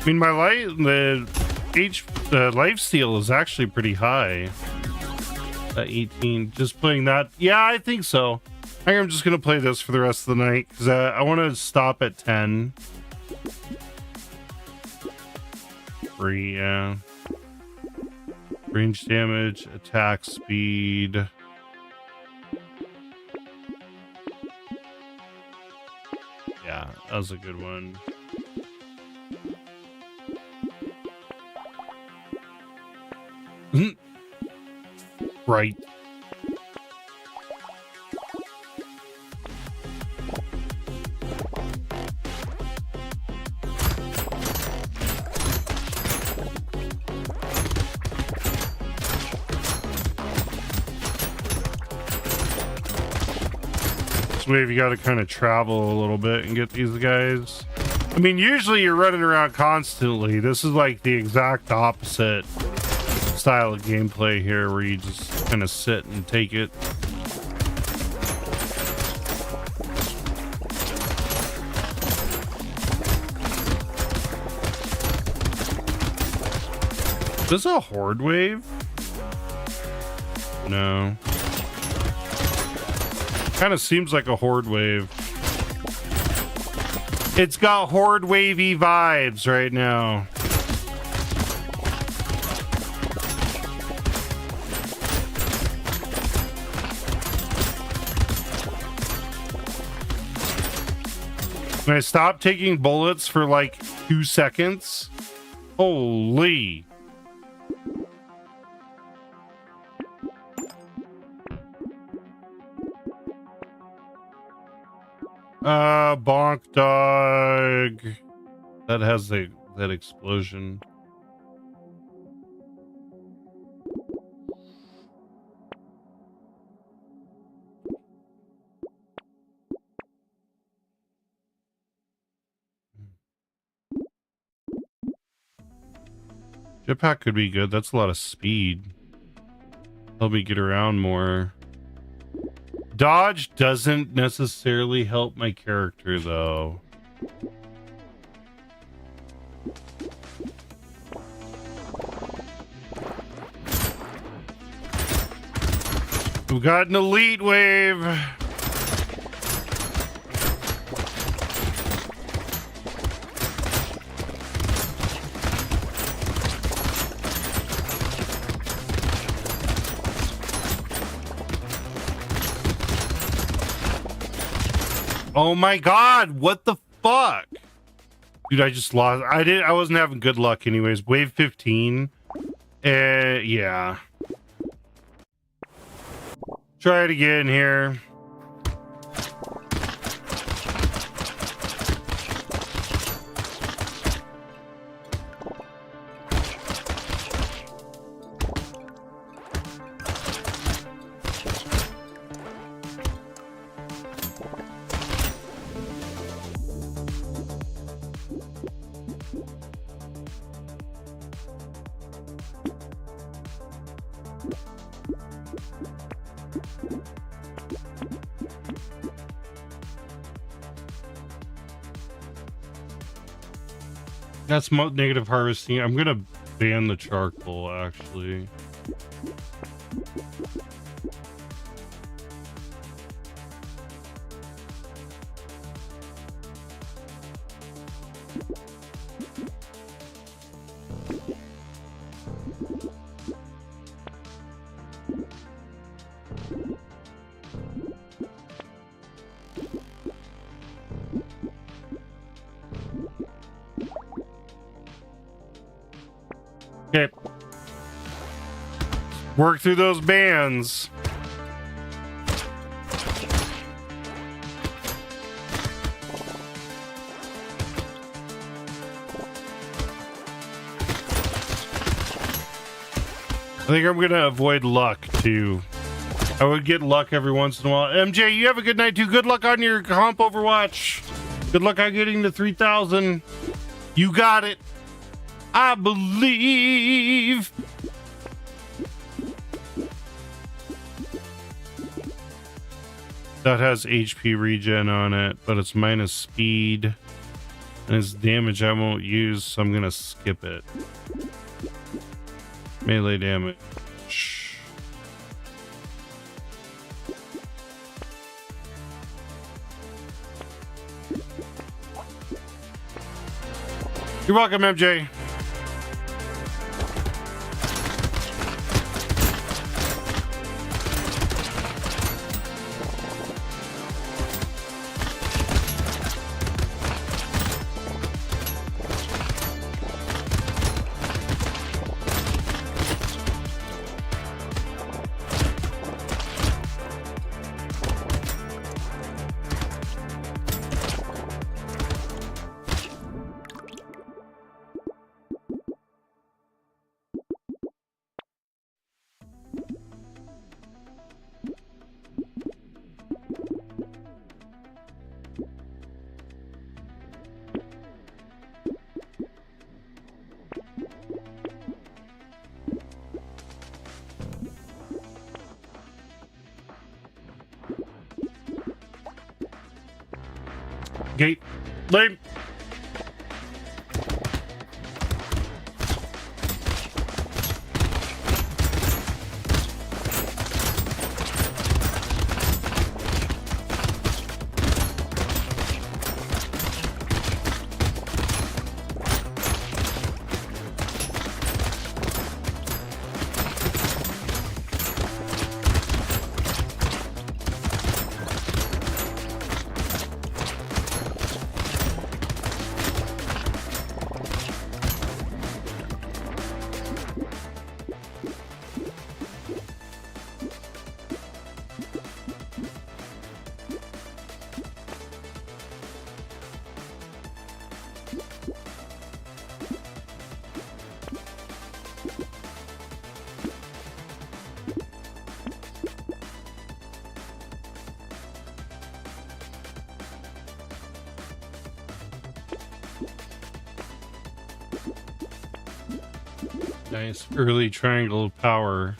I mean, the lifesteal is actually pretty high. 18. Just playing that. Yeah, I think so. I think I'm just gonna play this for the rest of the night because I want to stop at 10. free, yeah. Range damage, attack speed. Yeah, that was a good one. Right. This wave, you got to kind of travel a little bit and get these guys. I mean, usually you're running around constantly. This is like the exact opposite style of gameplay here, where you just kind of sit and take it. Is this a horde wave? No. Kind of seems like a horde wave. It's got horde wavy vibes right now. When I stopped taking bullets for like 2 seconds, holy. Bonk dog. That has that explosion. Jetpack could be good. That's a lot of speed. Help me get around more. Dodge doesn't necessarily help my character, though. We've got an elite wave. Oh my god, what the fuck? Dude, I just lost. I wasn't having good luck anyways. Wave 15. Yeah. Try it again here. That's negative harvesting. I'm gonna ban the charcoal, actually. Okay. Work through those bands. I think I'm gonna avoid luck too. I would get luck every once in a while. MJ, you have a good night too. Good luck on your comp Overwatch. Good luck on getting to 3,000. You got it. I believe. That has HP regen on it, but it's minus speed. And it's damage I won't use, so I'm gonna skip it. Melee damage. You're welcome, MJ. Gate. Lame. Nice early triangle of power.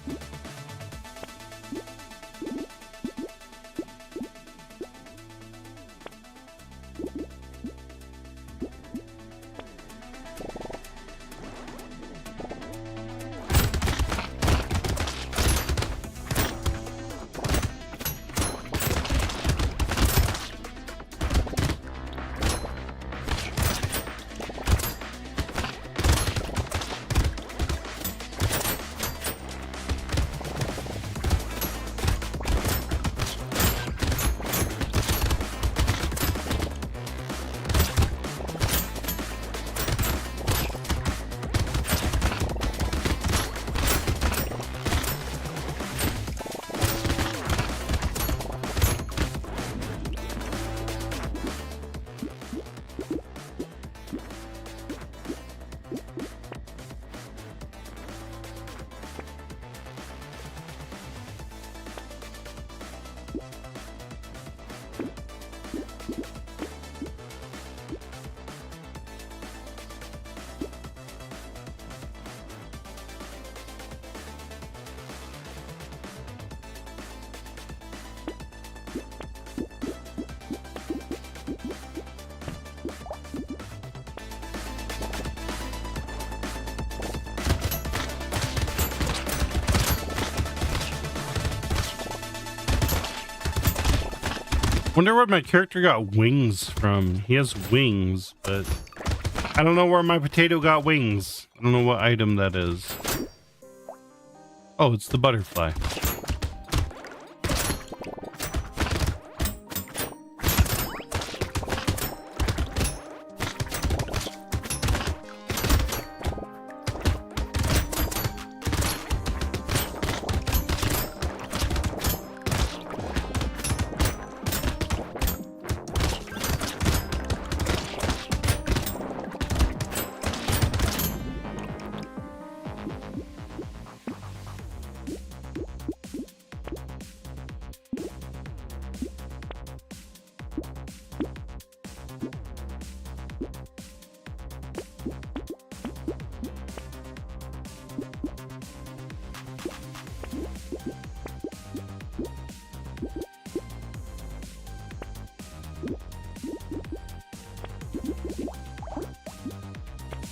Wonder where my character got wings from. He has wings, but I don't know where my potato got wings. I don't know what item that is. Oh, it's the butterfly.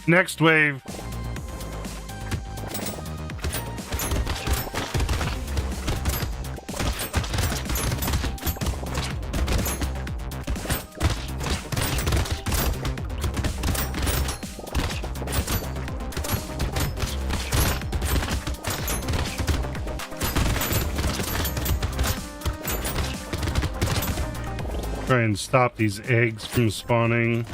Next wave. Try and stop these eggs from spawning.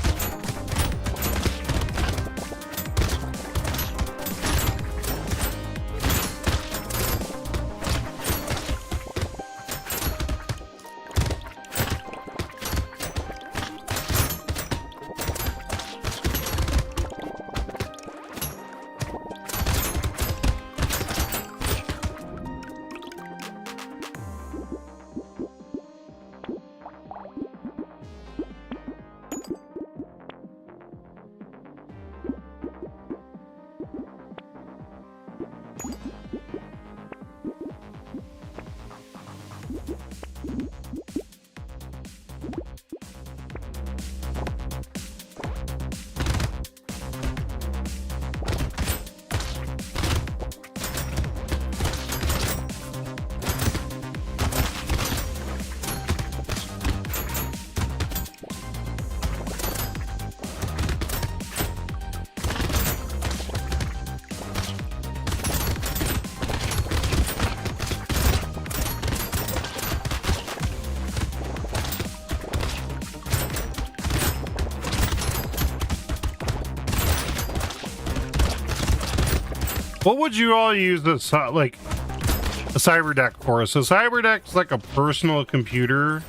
What would you all use this like a Cyberdeck for? So Cyberdeck's like a personal computer,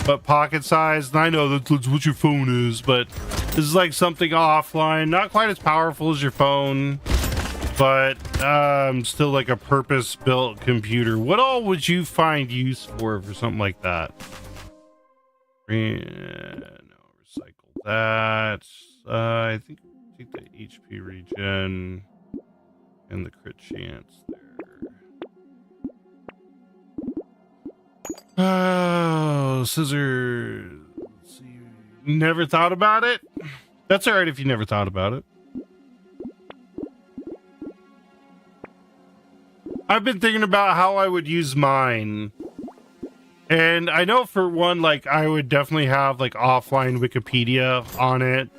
but pocket sized. And I know that's what your phone is, but this is like something offline, not quite as powerful as your phone, but still like a purpose-built computer. What all would you find use for something like that? No, recycle that. I think take the HP regen and the crit chance there. Oh, scissors. Never thought about it? That's all right if you never thought about it. I've been thinking about how I would use mine. And I know for one, like, I would definitely have, like, offline Wikipedia on it.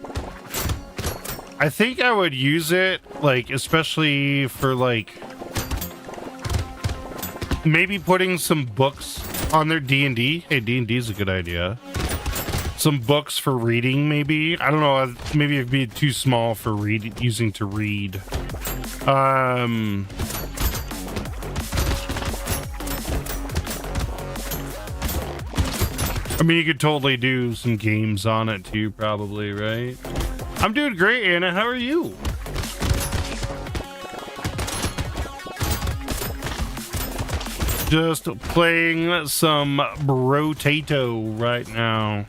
I think I would use it, like, especially for, like, maybe putting some books on their D&D. Hey, D&D is a good idea. Some books for reading, maybe. I don't know, maybe it'd be too small for using to read. I mean, you could totally do some games on it too, probably, right? I'm doing great, Anna. How are you? Just playing some Brotato right now.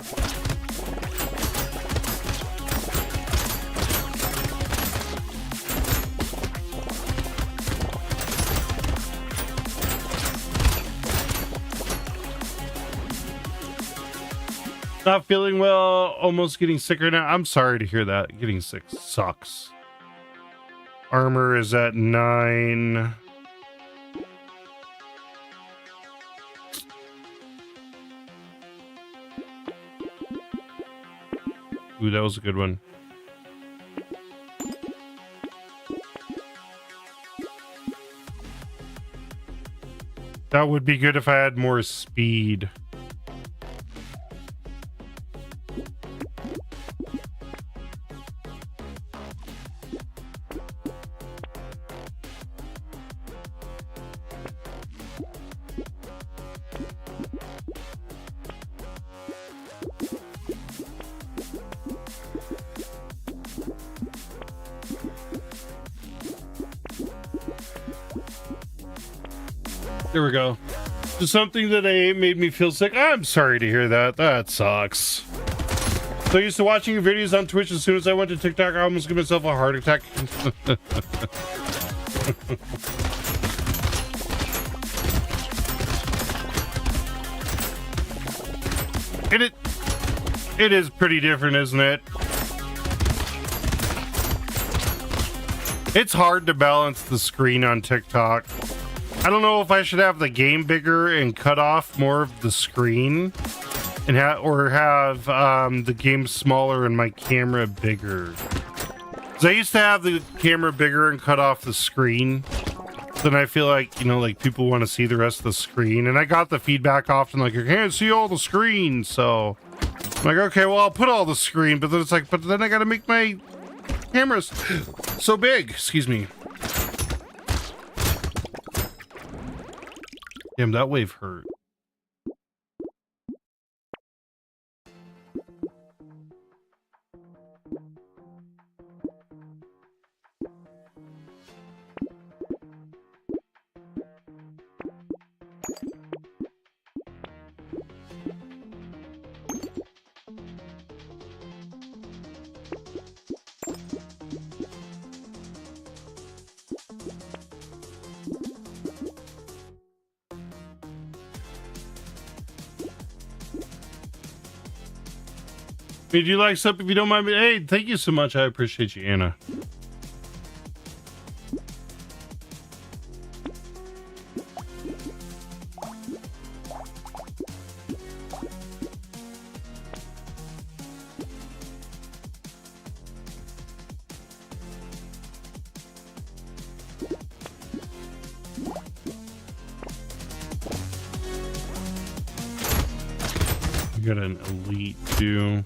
Not feeling well, almost getting sick right now. I'm sorry to hear that. Getting sick sucks. Armor is at 9. Ooh, that was a good one. That would be good if I had more speed. There we go. Just something that made me feel sick. I'm sorry to hear that. That sucks. So used to watching your videos on Twitch. As soon as I went to TikTok, I almost gave myself a heart attack. It is pretty different, isn't it? It's hard to balance the screen on TikTok. I don't know if I should have the game bigger and cut off more of the screen, and or have the game smaller and my camera bigger. 'Cause I used to have the camera bigger and cut off the screen. Then I feel like, you know, like people want to see the rest of the screen, and I got the feedback often like, I can't see all the screen. So I'm like, okay, well, I'll put all the screen, but then it's like, but then I got to make my cameras so big. Excuse me. Damn, that wave hurt. Did you like something if you don't mind me? Hey, thank you so much. I appreciate you, Anna. We got an elite too.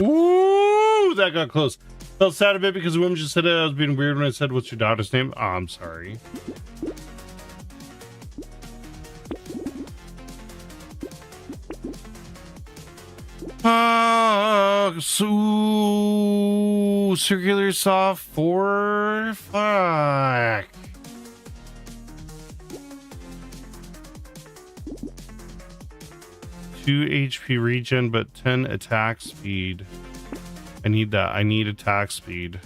Ooh, that got close. Felt sad a bit because the woman just said it. I was being weird when I said, "What's your daughter's name?" Oh, I'm sorry. So circular soft 4. Fuck. Two HP regen, but 10 attack speed. I need that. I need attack speed.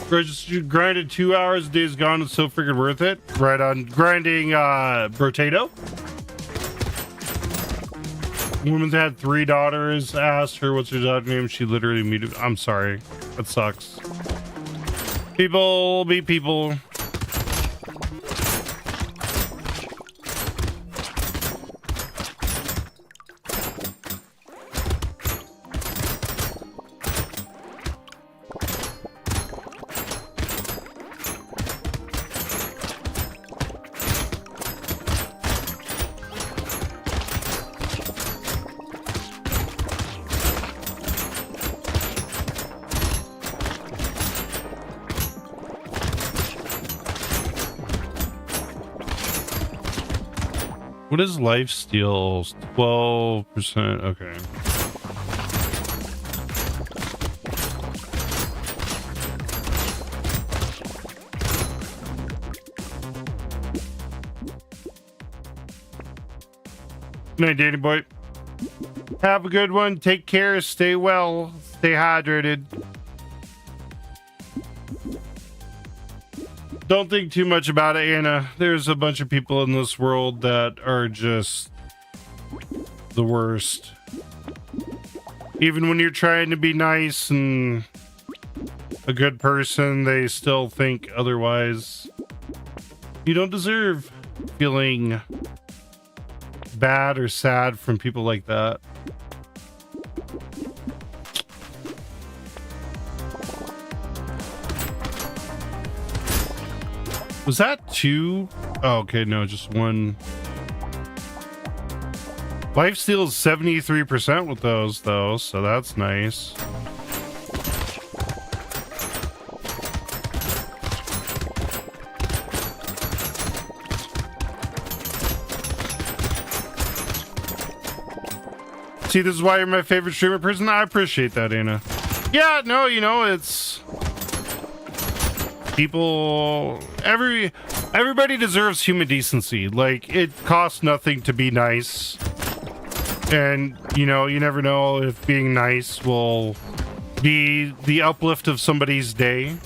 Just grinded 2 hours. Days gone. It's so freaking worth it. Right on grinding Brotato. Woman's had 3 daughters. Asked her what's her daughter's name. She literally muted. I'm sorry. That sucks. People be people. What is life steal? 12%. Okay. Good night, Danny boy. Have a good one. Take care. Stay well. Stay hydrated. Don't think too much about it, Anna. There's a bunch of people in this world that are just the worst. Even when you're trying to be nice and a good person, they still think otherwise. You don't deserve feeling bad or sad from people like that. Was that 2? Oh, okay, no, just 1. Lifesteal is 73% with those, though, so that's nice. See, this is why you're my favorite streamer person. I appreciate that, Anna. Yeah, no, you know, it's... people... Everybody deserves human decency. Like, it costs nothing to be nice. And, you know, you never know if being nice will be the uplift of somebody's day.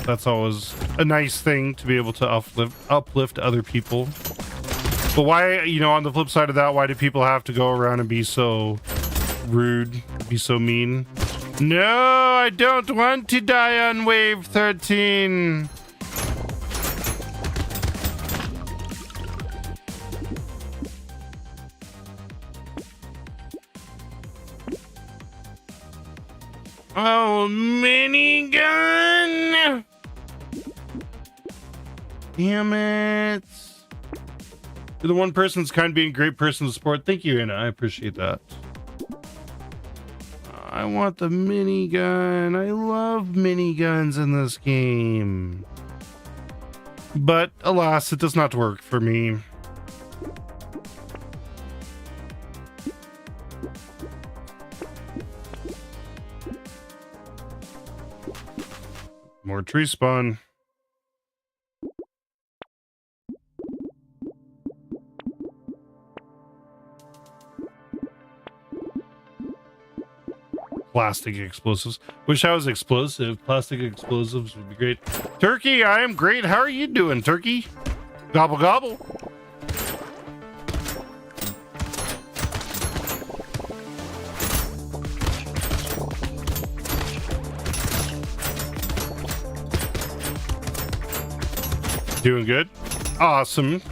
That's always a nice thing, to be able to uplift other people. But why, you know, on the flip side of that, why do people have to go around and be so rude, be so mean? No, I don't want to die on wave 13. Oh, minigun! Damn it. You're the one person that's kind of being a great person to support. Thank you, Anna. I appreciate that. I want the minigun. I love miniguns in this game. But alas, it does not work for me. More tree spawn. Plastic explosives. Wish I was explosive. Plastic explosives would be great. Turkey, I am great. How are you doing, Turkey? Gobble gobble. Doing good. Awesome.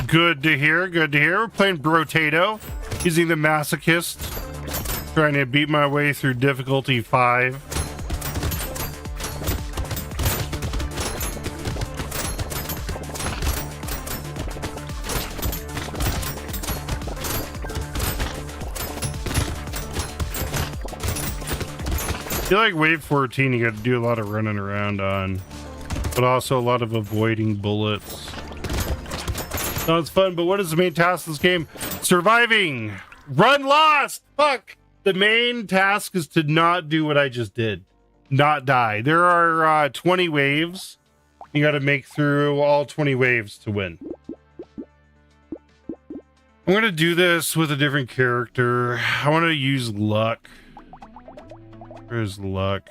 Good to hear. Good to hear. We're playing Brotato using the Masochist. Trying to beat my way through difficulty 5. I feel like wave 14 you got to do a lot of running around on, but also a lot of avoiding bullets. Sounds fun, but what is the main task of this game? Surviving! Run lost! Fuck! The main task is to not do what I just did. Not die. There are 20 waves. You got to make through all 20 waves to win. I'm going to do this with a different character. I want to use luck. Where's luck?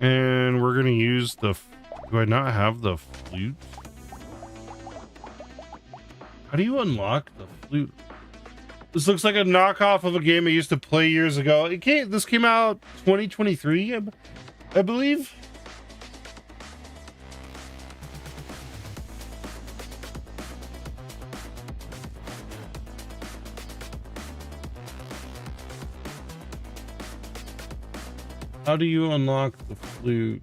And we're going to use the... Do I not have the flute? How do you unlock the flute? This looks like a knockoff of a game I used to play years ago. This came out 2023, I believe. How do you unlock the flute?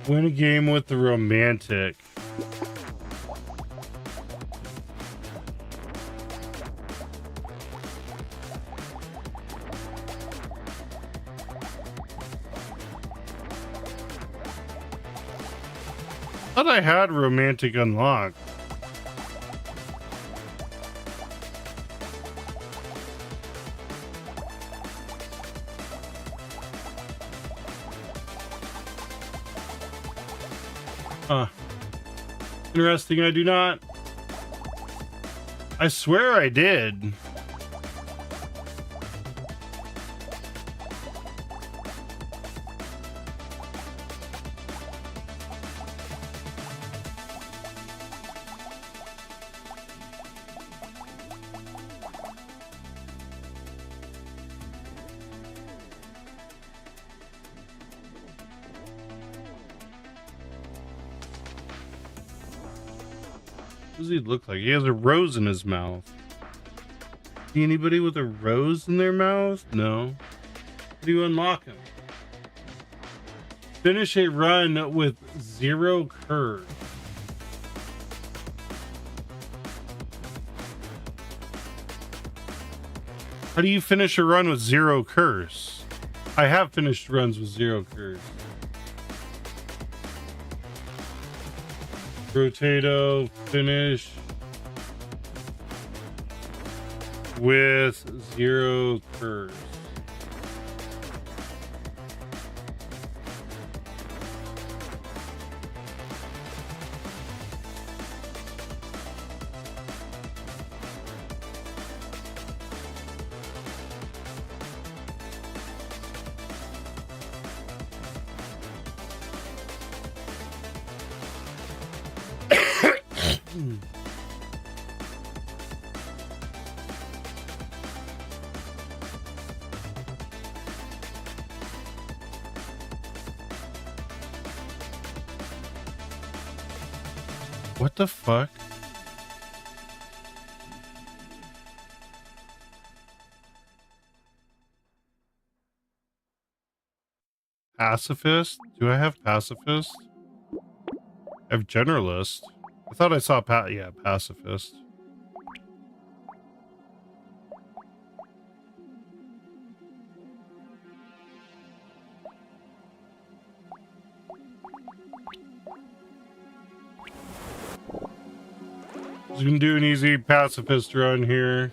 Win a game with the romantic. I thought I had romantic unlocked. Huh. Interesting, I do not. I swear I did. What does he look like? He has a rose in his mouth. See anybody with a rose in their mouth? No. How do you unlock him? Finish a run with 0 curve. How do you finish a run with 0 curse? I have finished runs with 0 curse. Brotato, finish with 0 curse. What the fuck? Pacifist? Do I have pacifist? I have generalist. I thought I saw pacifist. Just gonna do an easy pacifist run here.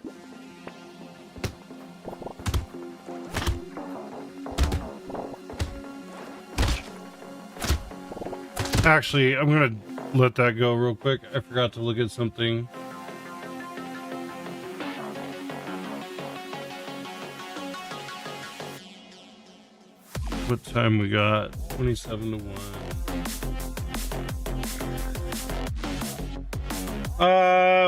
Actually, I'm gonna let that go real quick. I forgot to look at something. What time we got? 27 to 1.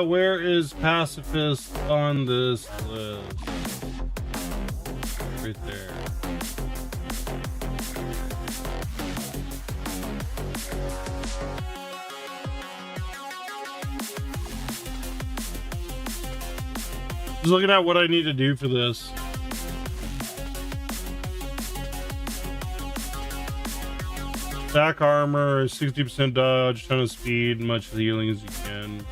Where is pacifist on this list? Right there. Just looking at what I need to do for this. Back armor, 60% dodge, ton of speed, much healing as you can.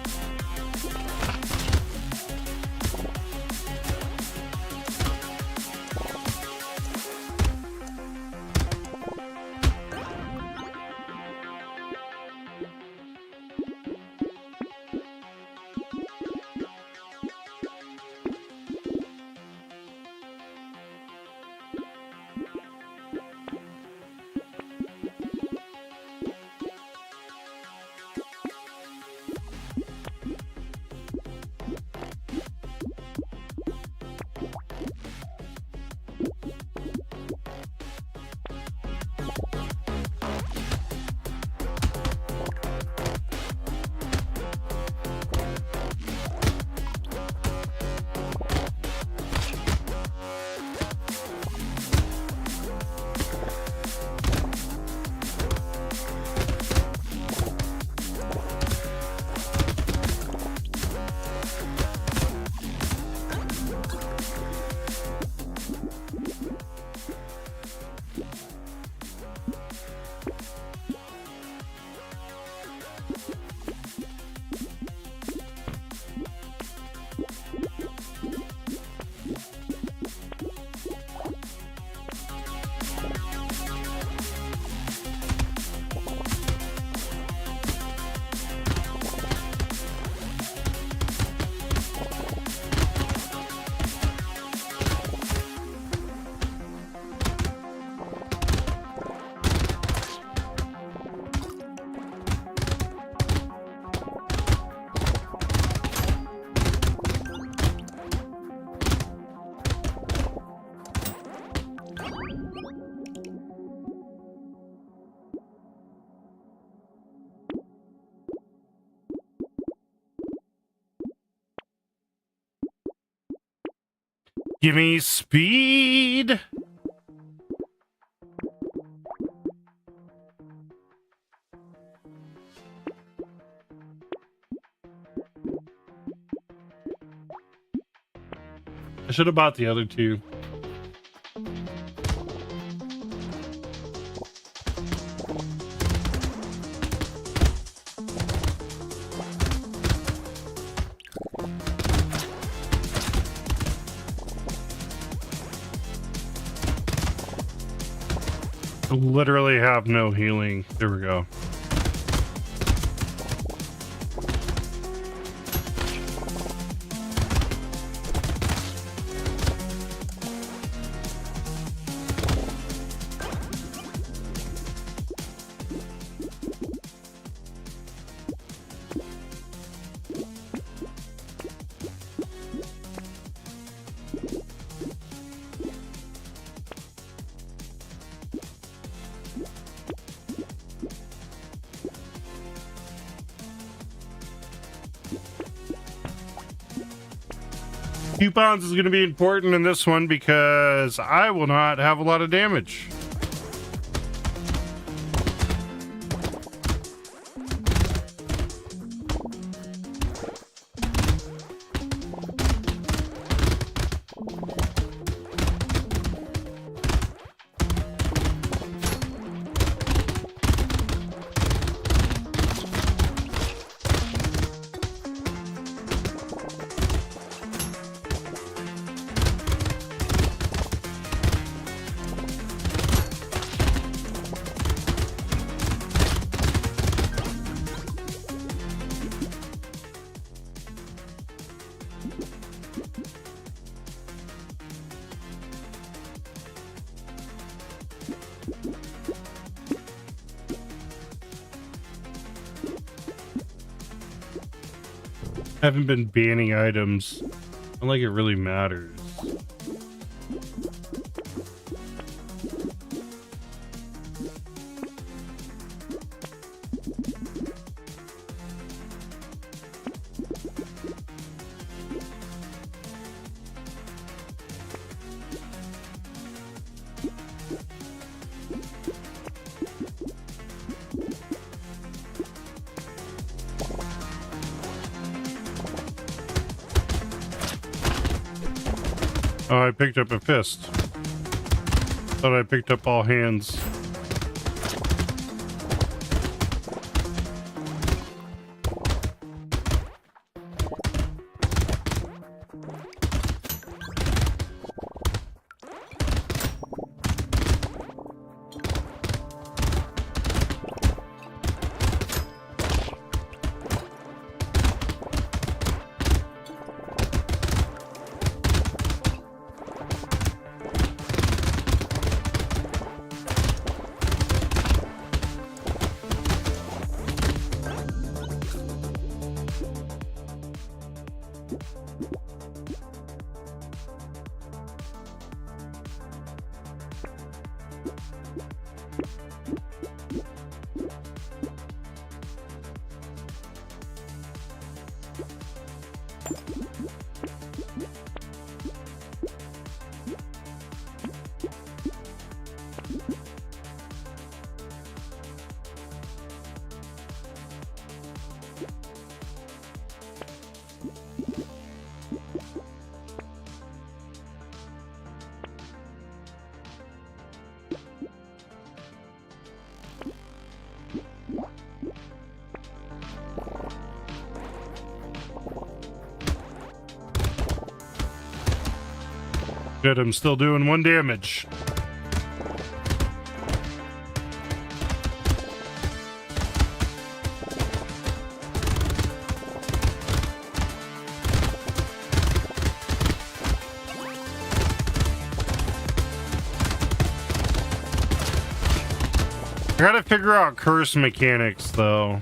Give me speed. I should have bought the other two. I literally have no healing. There we go. Coupons is going to be important in this one because I will not have a lot of damage. I haven't been banning items. Not like it really matters. Oh, I picked up a fist. Thought I picked up all hands. Good, I'm still doing 1 damage. I gotta figure out curse mechanics, though.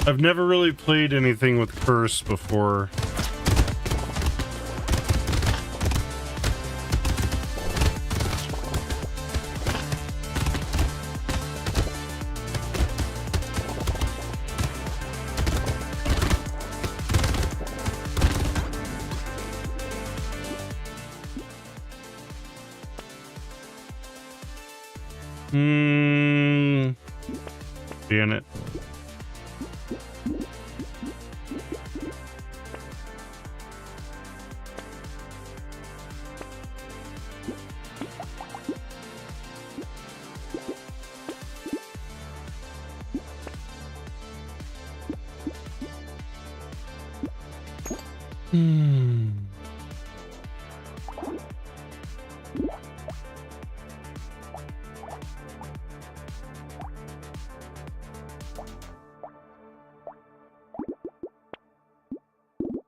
I've never really played anything with curse before. Damn it.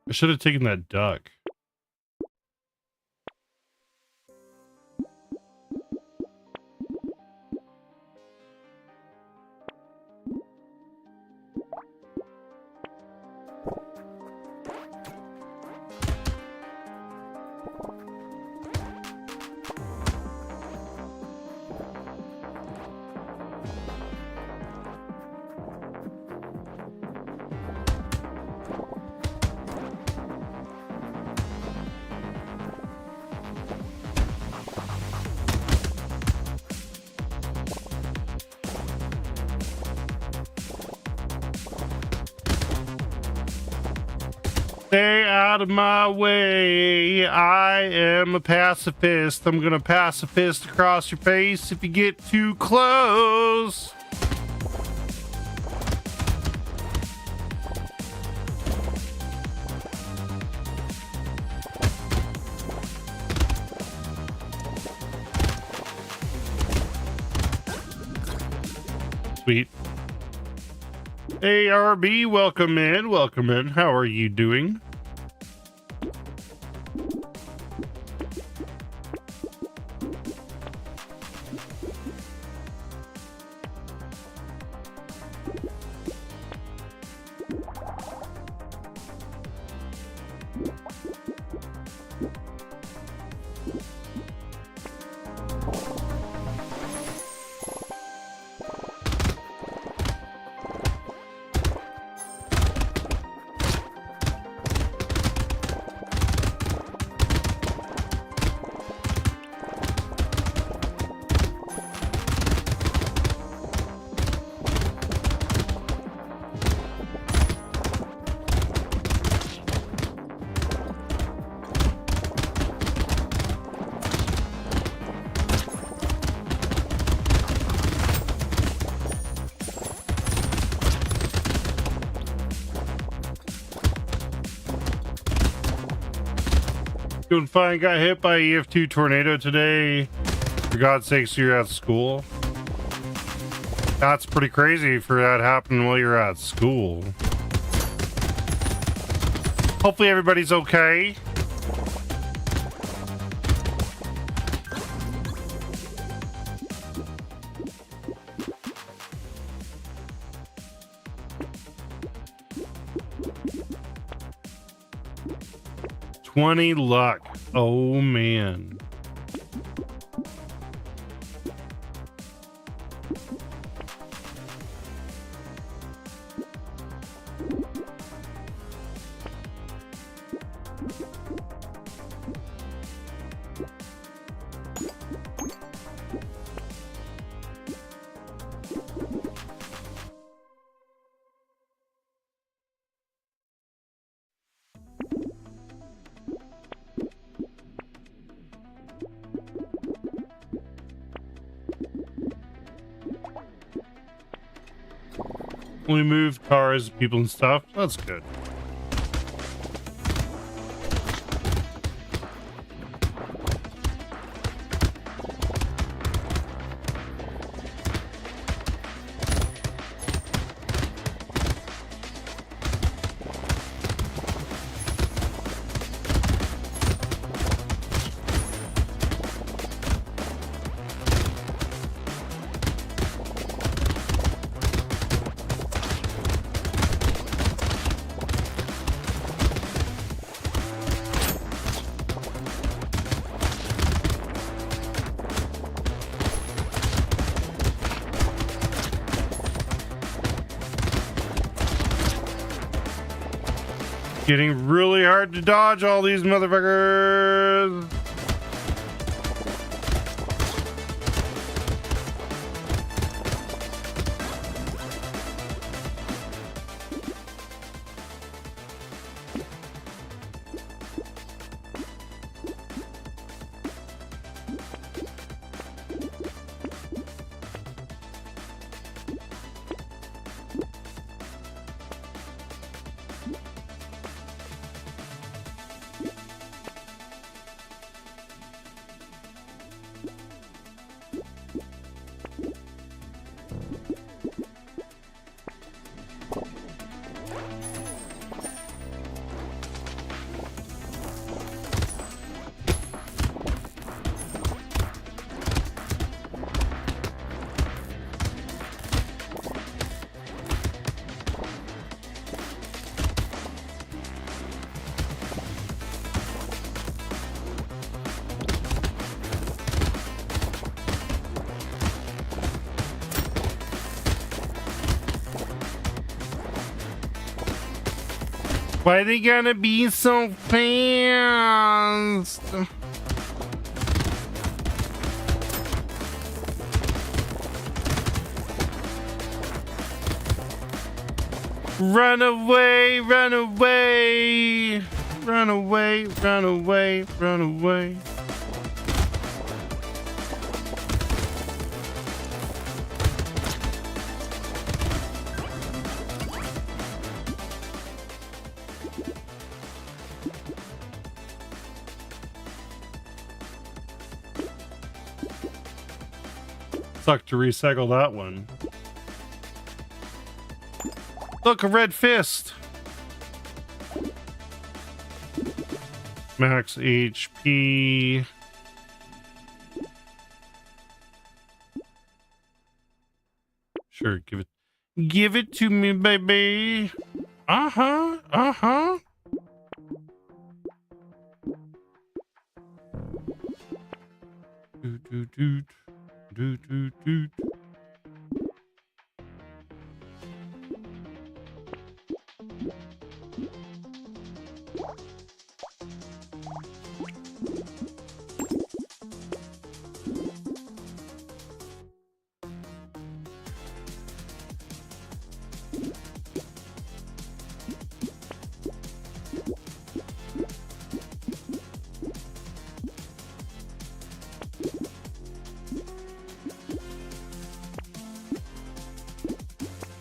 I should have taken that duck. Stay out of my way. I am a pacifist. I'm gonna pacifist across your face if you get too close. Sweet. ARB, welcome in, welcome in. How are you doing? Doing fine. Got hit by EF2 tornado today. For God's sakes, you're at school. That's pretty crazy for that happening while you're at school. Hopefully everybody's okay. $20 luck. Oh man. We moved cars, people and stuff. That's good. Getting really hard to dodge all these motherfuckers. Why they gotta be so fast? Run away, run away, run away, run away, run away. Suck to recycle that one. Look, a red fist. Max HP. Sure, give it to me, baby. Uh-huh, uh-huh. Doot, doot, doot. Doot, doot, doot.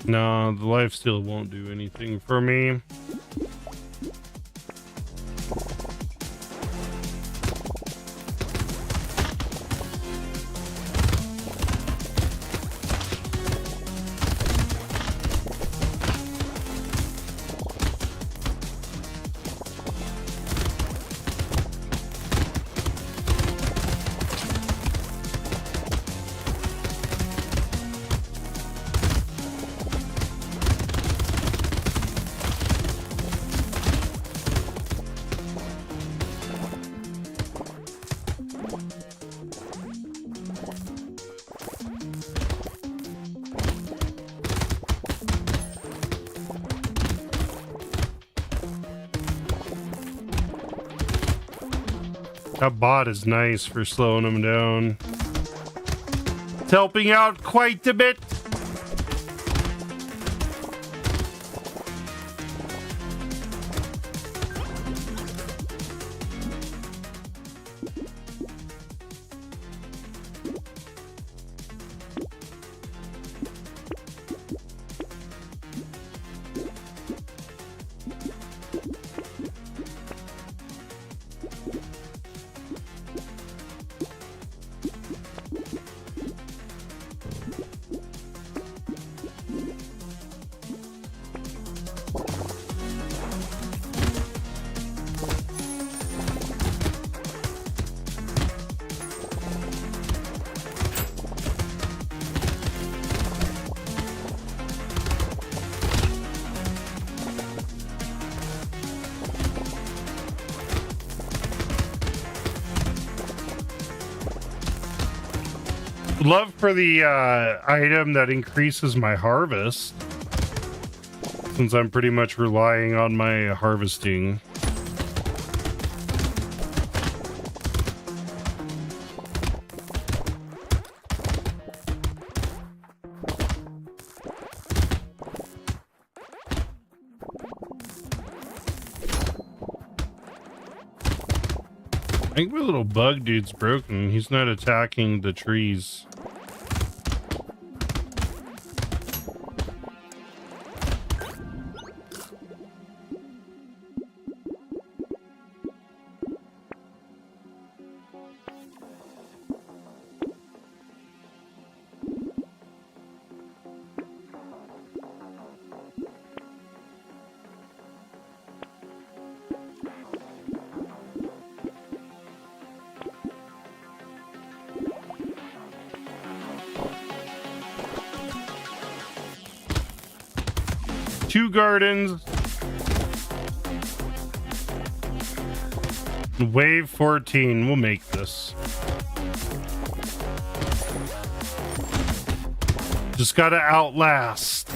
No, the lifesteal won't do anything for me. That bot is nice for slowing them down. It's helping out quite a bit. Love for the item that increases my harvest, since I'm pretty much relying on my harvesting. I think my little bug dude's broken. He's not attacking the trees. Two gardens. Wave 14. We'll make this. Just gotta outlast.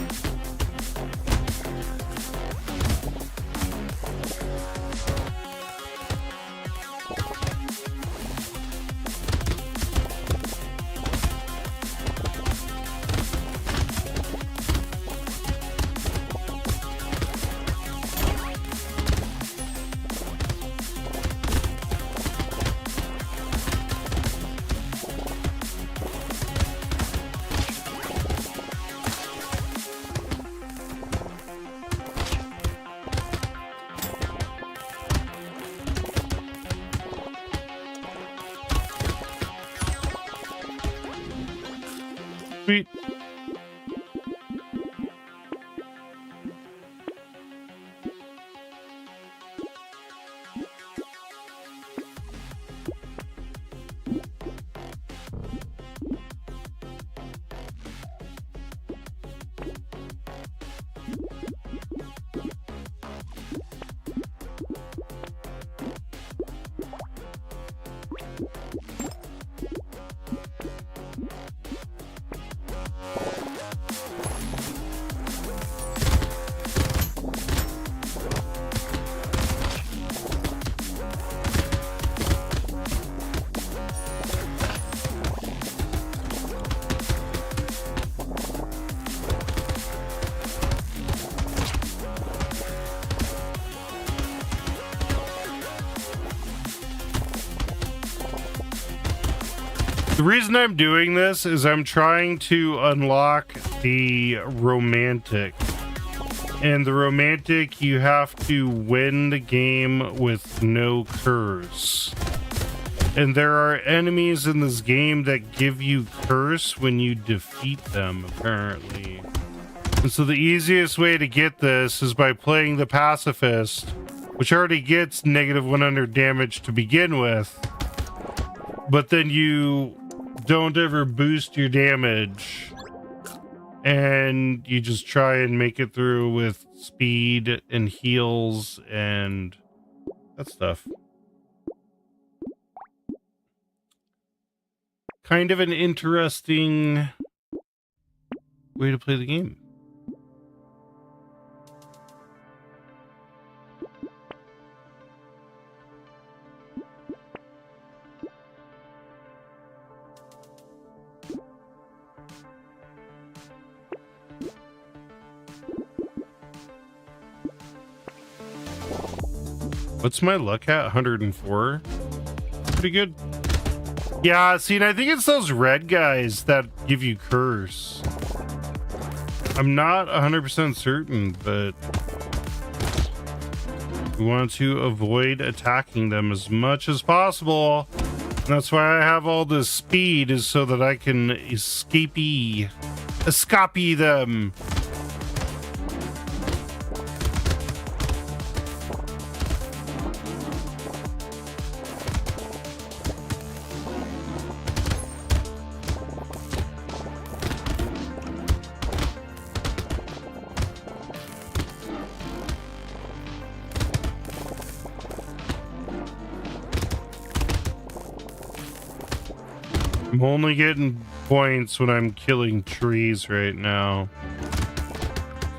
Sweet. The reason I'm doing this is I'm trying to unlock the romantic. And the romantic, you have to win the game with no curse. And there are enemies in this game that give you curse when you defeat them, apparently. And so the easiest way to get this is by playing the pacifist, which already gets negative 100 damage to begin with. But then you don't ever boost your damage, and you just try and make it through with speed and heals and that stuff. Kind of an interesting way to play the game. What's my luck at? 104? Pretty good. Yeah, see, and I think it's those red guys that give you curse. I'm not 100% certain, but we want to avoid attacking them as much as possible. And that's why I have all this speed, is so that I can escape them. I'm only getting points when I'm killing trees right now.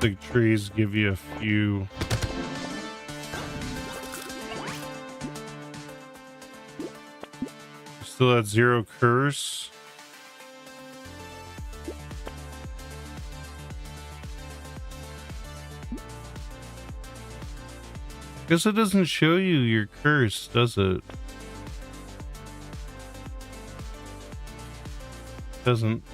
The trees give you a few. Still at 0 curse. Guess it doesn't show you your curse, does it? Doesn't.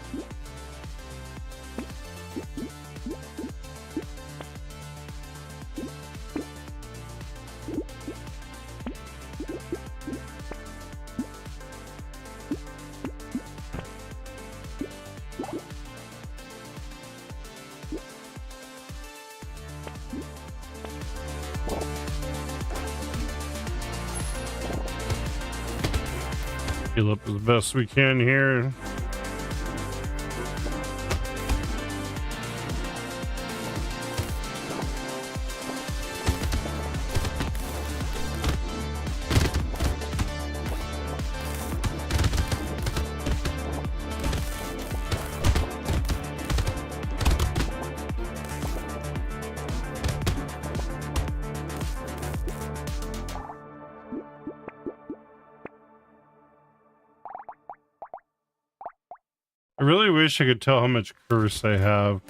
Heal up as best we can here. I really wish I could tell how much curse I have.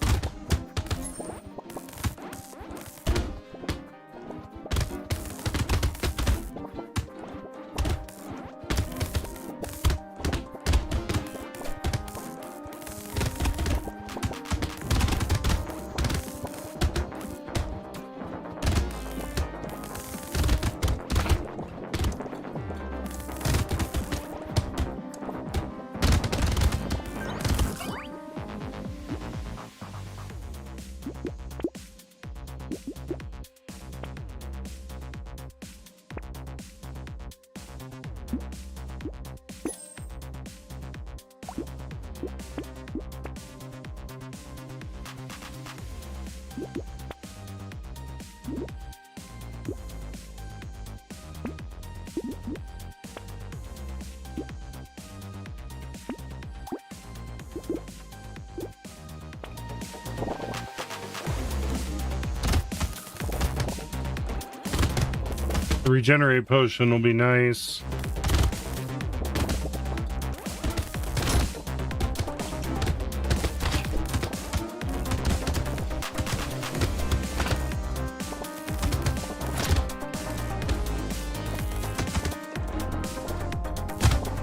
regenerate potion will be nice.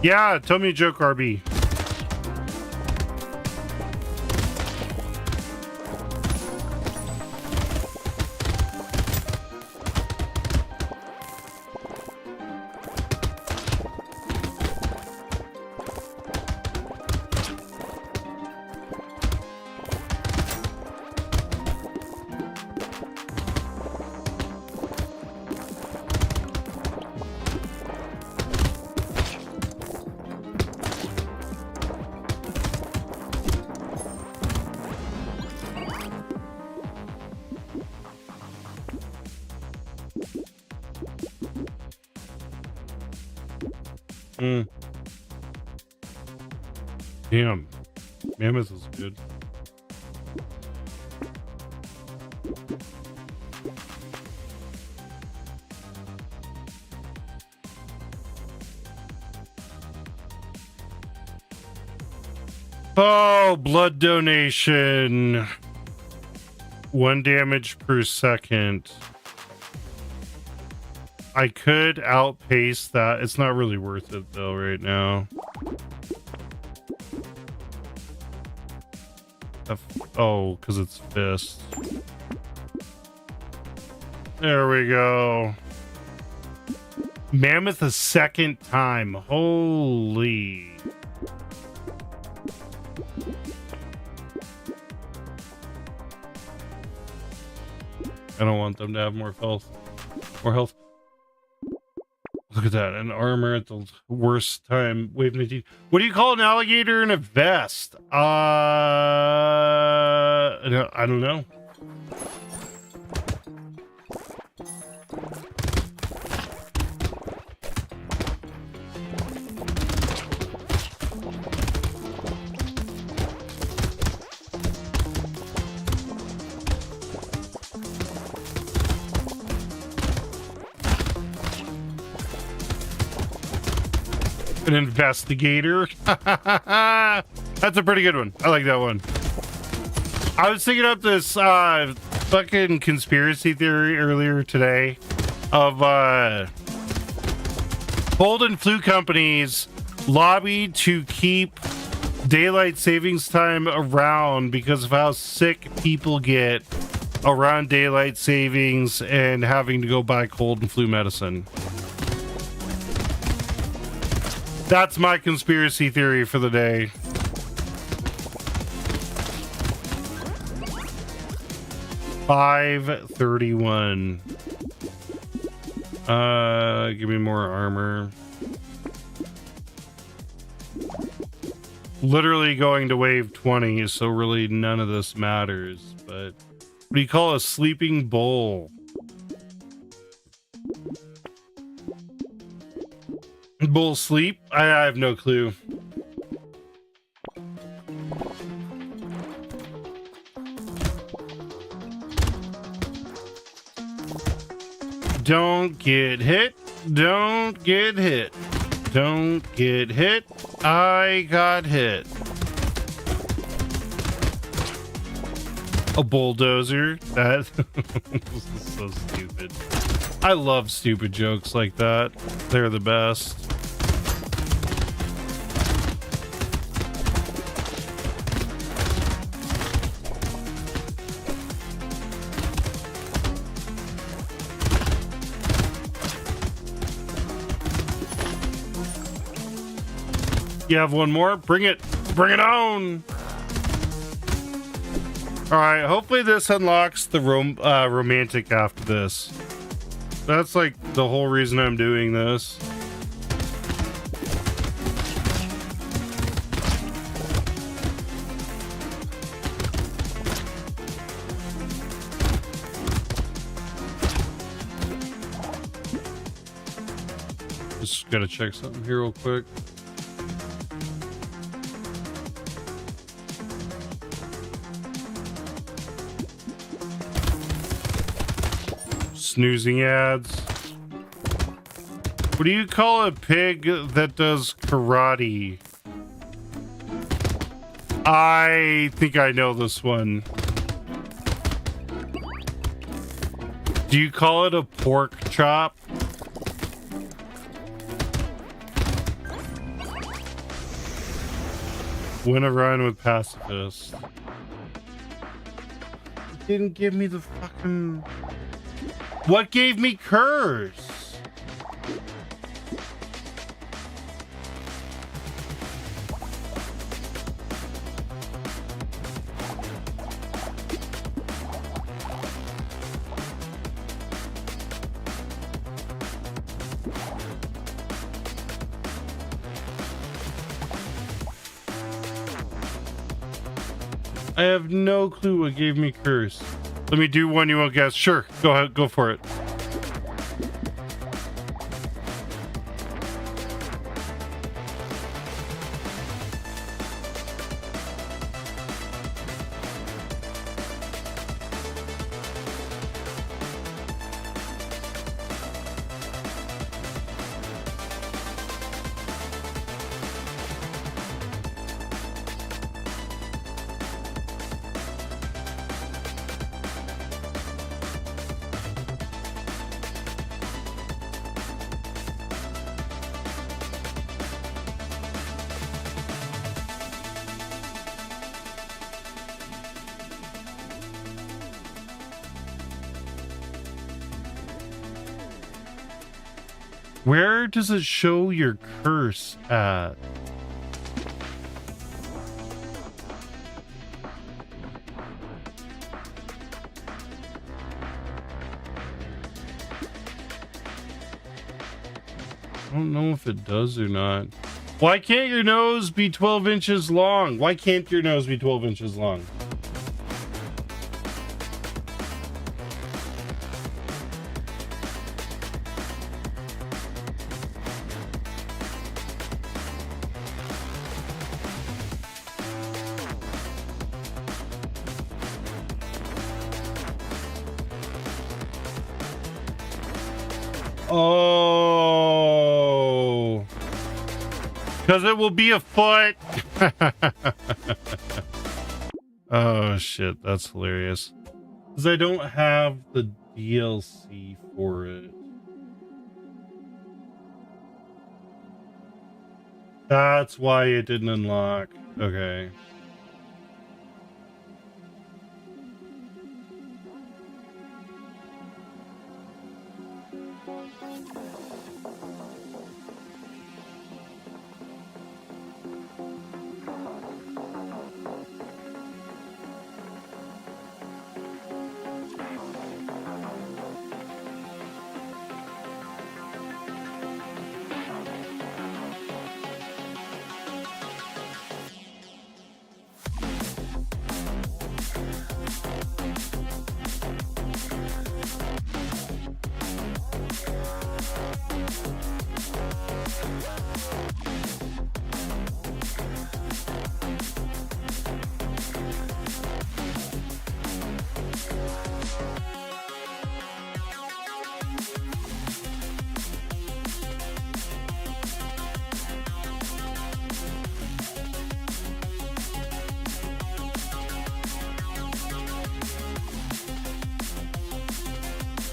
Yeah, tell me a joke, RB. Damn. Mammoth is good. Oh, blood donation. 1 damage per second. I could outpace that. It's not really worth it though right now. Oh, because it's fist. There we go. Mammoth a second time. Holy. I don't want them to have more health. More health. Look at that. An armor at the worst time. Wave 19. What do you call an alligator in a vest? No, I don't know. An investigator. That's a pretty good one. I like that one. I was thinking up this fucking conspiracy theory earlier today of cold and flu companies lobbied to keep daylight savings time around because of how sick people get around daylight savings and having to go buy cold and flu medicine. That's my conspiracy theory for the day. $531. Give me more armor. Literally going to wave 20, so really none of this matters. But what do you call a sleeping bull? Bull sleep? I have no clue. Don't get hit. Don't get hit. Don't get hit. I got hit. A bulldozer. That this is so stupid. I love stupid jokes like that. They're the best. You have one more? Bring it. Bring it on. All right. Hopefully this unlocks the romantic after this. That's like the whole reason I'm doing this. Just gotta check something here real quick. Snoozing ads. What do you call a pig that does karate? I think I know this one. Do you call it a pork chop? Win a run with pacifist. It didn't give me the fucking... What gave me curse? I have no clue what gave me curse. Let me do one you won't guess. Sure, go ahead, go for it. Where does it show your curse at? I don't know if it does or not. Why can't your nose be 12 inches long? Why can't your nose be 12 inches long? Oh, because it will be a foot. Oh shit, that's hilarious. Because I don't have the DLC for it. That's why it didn't unlock. Okay.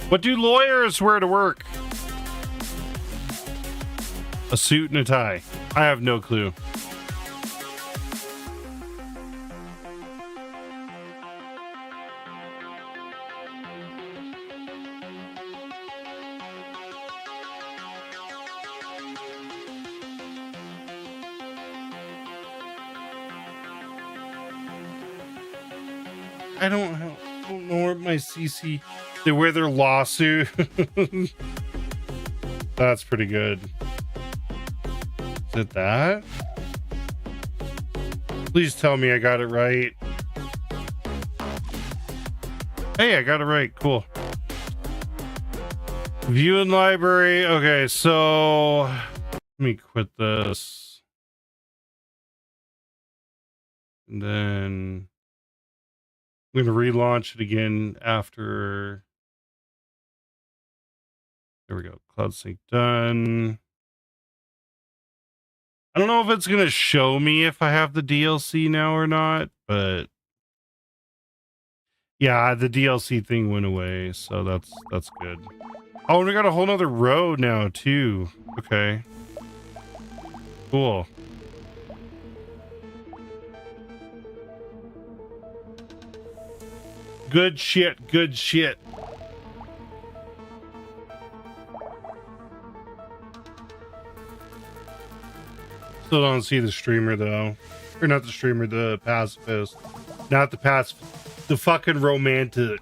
What do lawyers wear to work? A suit and a tie. I have no clue. I don't know where my CC... They wear their lawsuit. That's pretty good. Is it that? Please tell me I got it right. Hey, I got it right. Cool. View in library. Okay, so let me quit this. And then I'm going to relaunch it again after There we go. Cloud sync done. I don't know if it's going to show me if I have the DLC now or not, but yeah, the DLC thing went away, so that's good. Oh, and we got a whole nother road now too. Okay. Cool. Good shit, good shit. Still don't see the streamer though. Or not the streamer, the pacifist. Not the pacifist. The fucking romantic.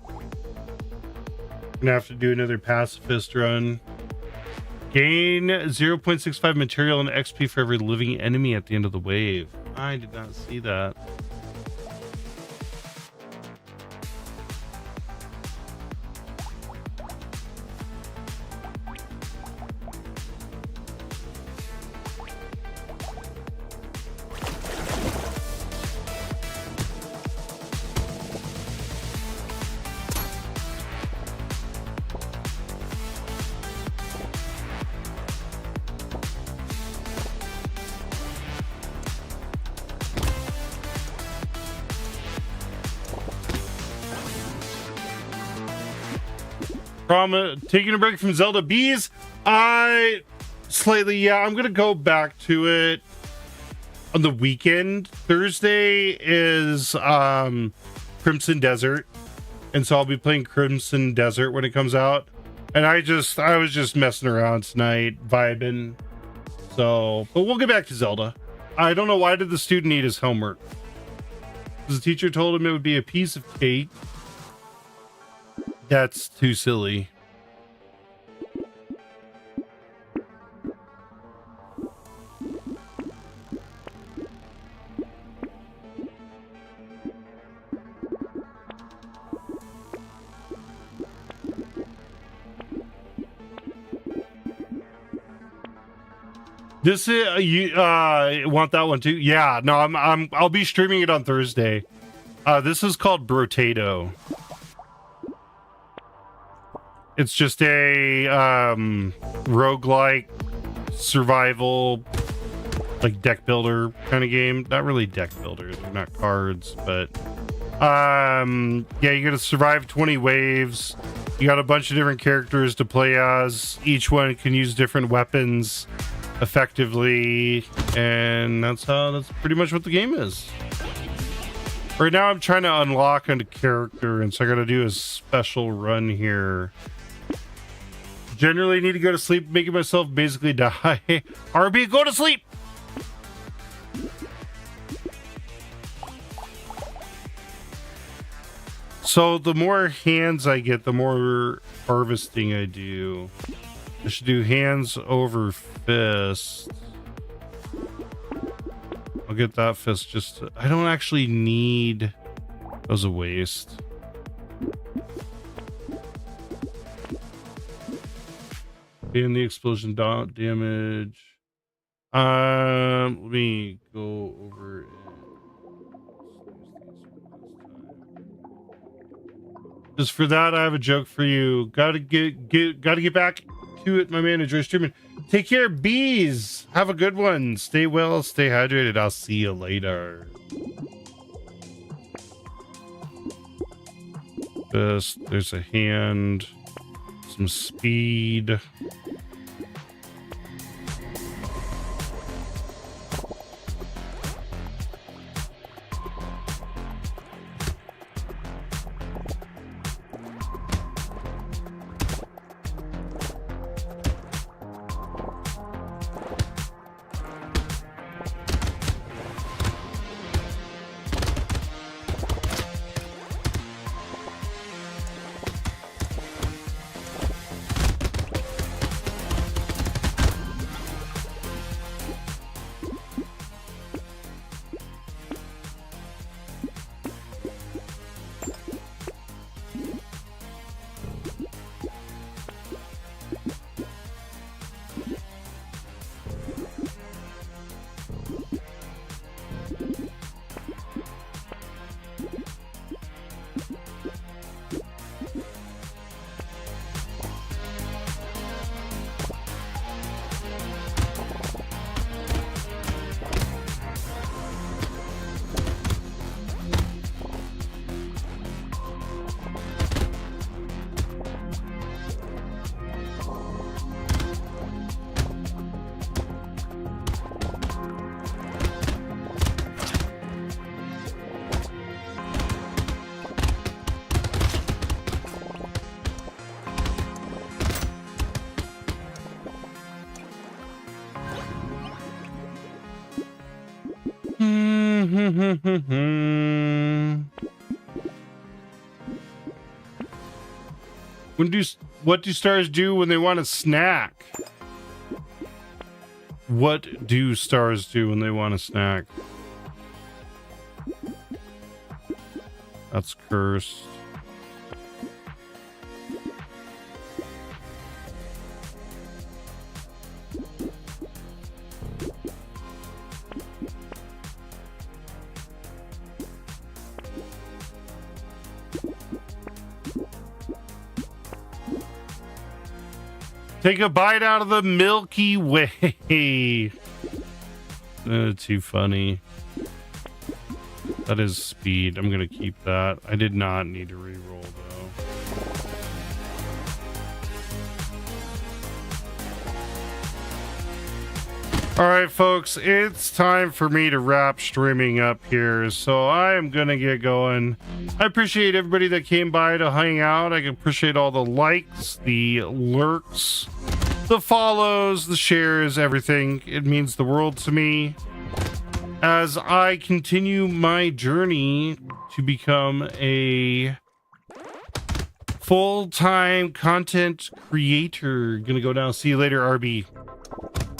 Gonna have to do another pacifist run. Gain 0.65 material and XP for every living enemy at the end of the wave. I did not see that. Taking a break from Zelda Bees. I'm gonna go back to it on the weekend. Thursday is Crimson Desert, and so I'll be playing Crimson Desert when it comes out. And I was just messing around tonight, vibing. So, but we'll get back to Zelda. I don't know, why did the student need his homework? Because the teacher told him it would be a piece of cake. That's too silly. This is you want that one too? Yeah, no, I'll be streaming it on Thursday. This is called Brotato. It's just a roguelike survival, like deck builder kind of game. Not really deck builders, they're not cards, but yeah, you gotta survive 20 waves. You got a bunch of different characters to play as. Each one can use different weapons effectively, and that's pretty much what the game is. Right now I'm trying to unlock a character, and so I gotta do a special run here. Generally need to go to sleep, making myself basically die. RB, go to sleep. So the more hands I get, the more harvesting I do. I should do hands over fist. I'll get that fist just I don't actually need. That was a waste. And the explosion damage. Let me go over it. Just for that, I have a joke for you. Gotta get back to it. My manager is streaming. Take care, bees. Have a good one. Stay well. Stay hydrated. I'll see you later. There's a hand. Some speed. What do stars do when they want a snack? What do stars do when they want a snack? That's cursed. Take a bite out of the Milky Way. Too funny. That is speed. I'm gonna keep that. I did not need to re-roll though. All right, folks, it's time for me to wrap streaming up here. So I am gonna get going. I appreciate everybody that came by to hang out. I appreciate all the likes, the lurks, the follows, the shares, everything. It means the world to me as I continue my journey to become a full-time content creator. Gonna go down. See you later, RB.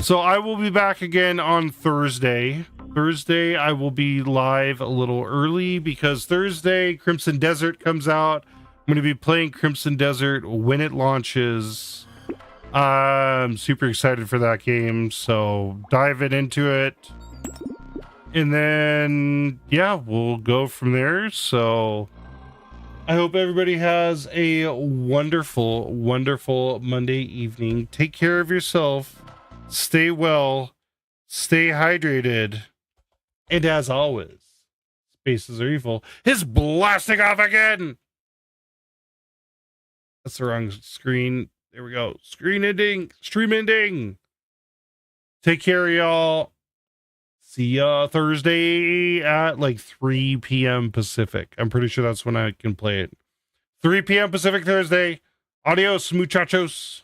So I will be back again on Thursday. Thursday, I will be live a little early because Thursday, Crimson Desert comes out. I'm going to be playing Crimson Desert when it launches. I'm super excited for that game, so dive into it. And then, yeah, we'll go from there. So I hope everybody has a wonderful, wonderful Monday evening. Take care of yourself. Stay well. Stay hydrated. And as always, spaces are evil. His blasting off again. That's the wrong screen. There we go. Screen ending. Stream ending. Take care, y'all. See ya Thursday at like 3 p.m. Pacific. I'm pretty sure that's when I can play it. 3 p.m. Pacific Thursday. Adios, muchachos.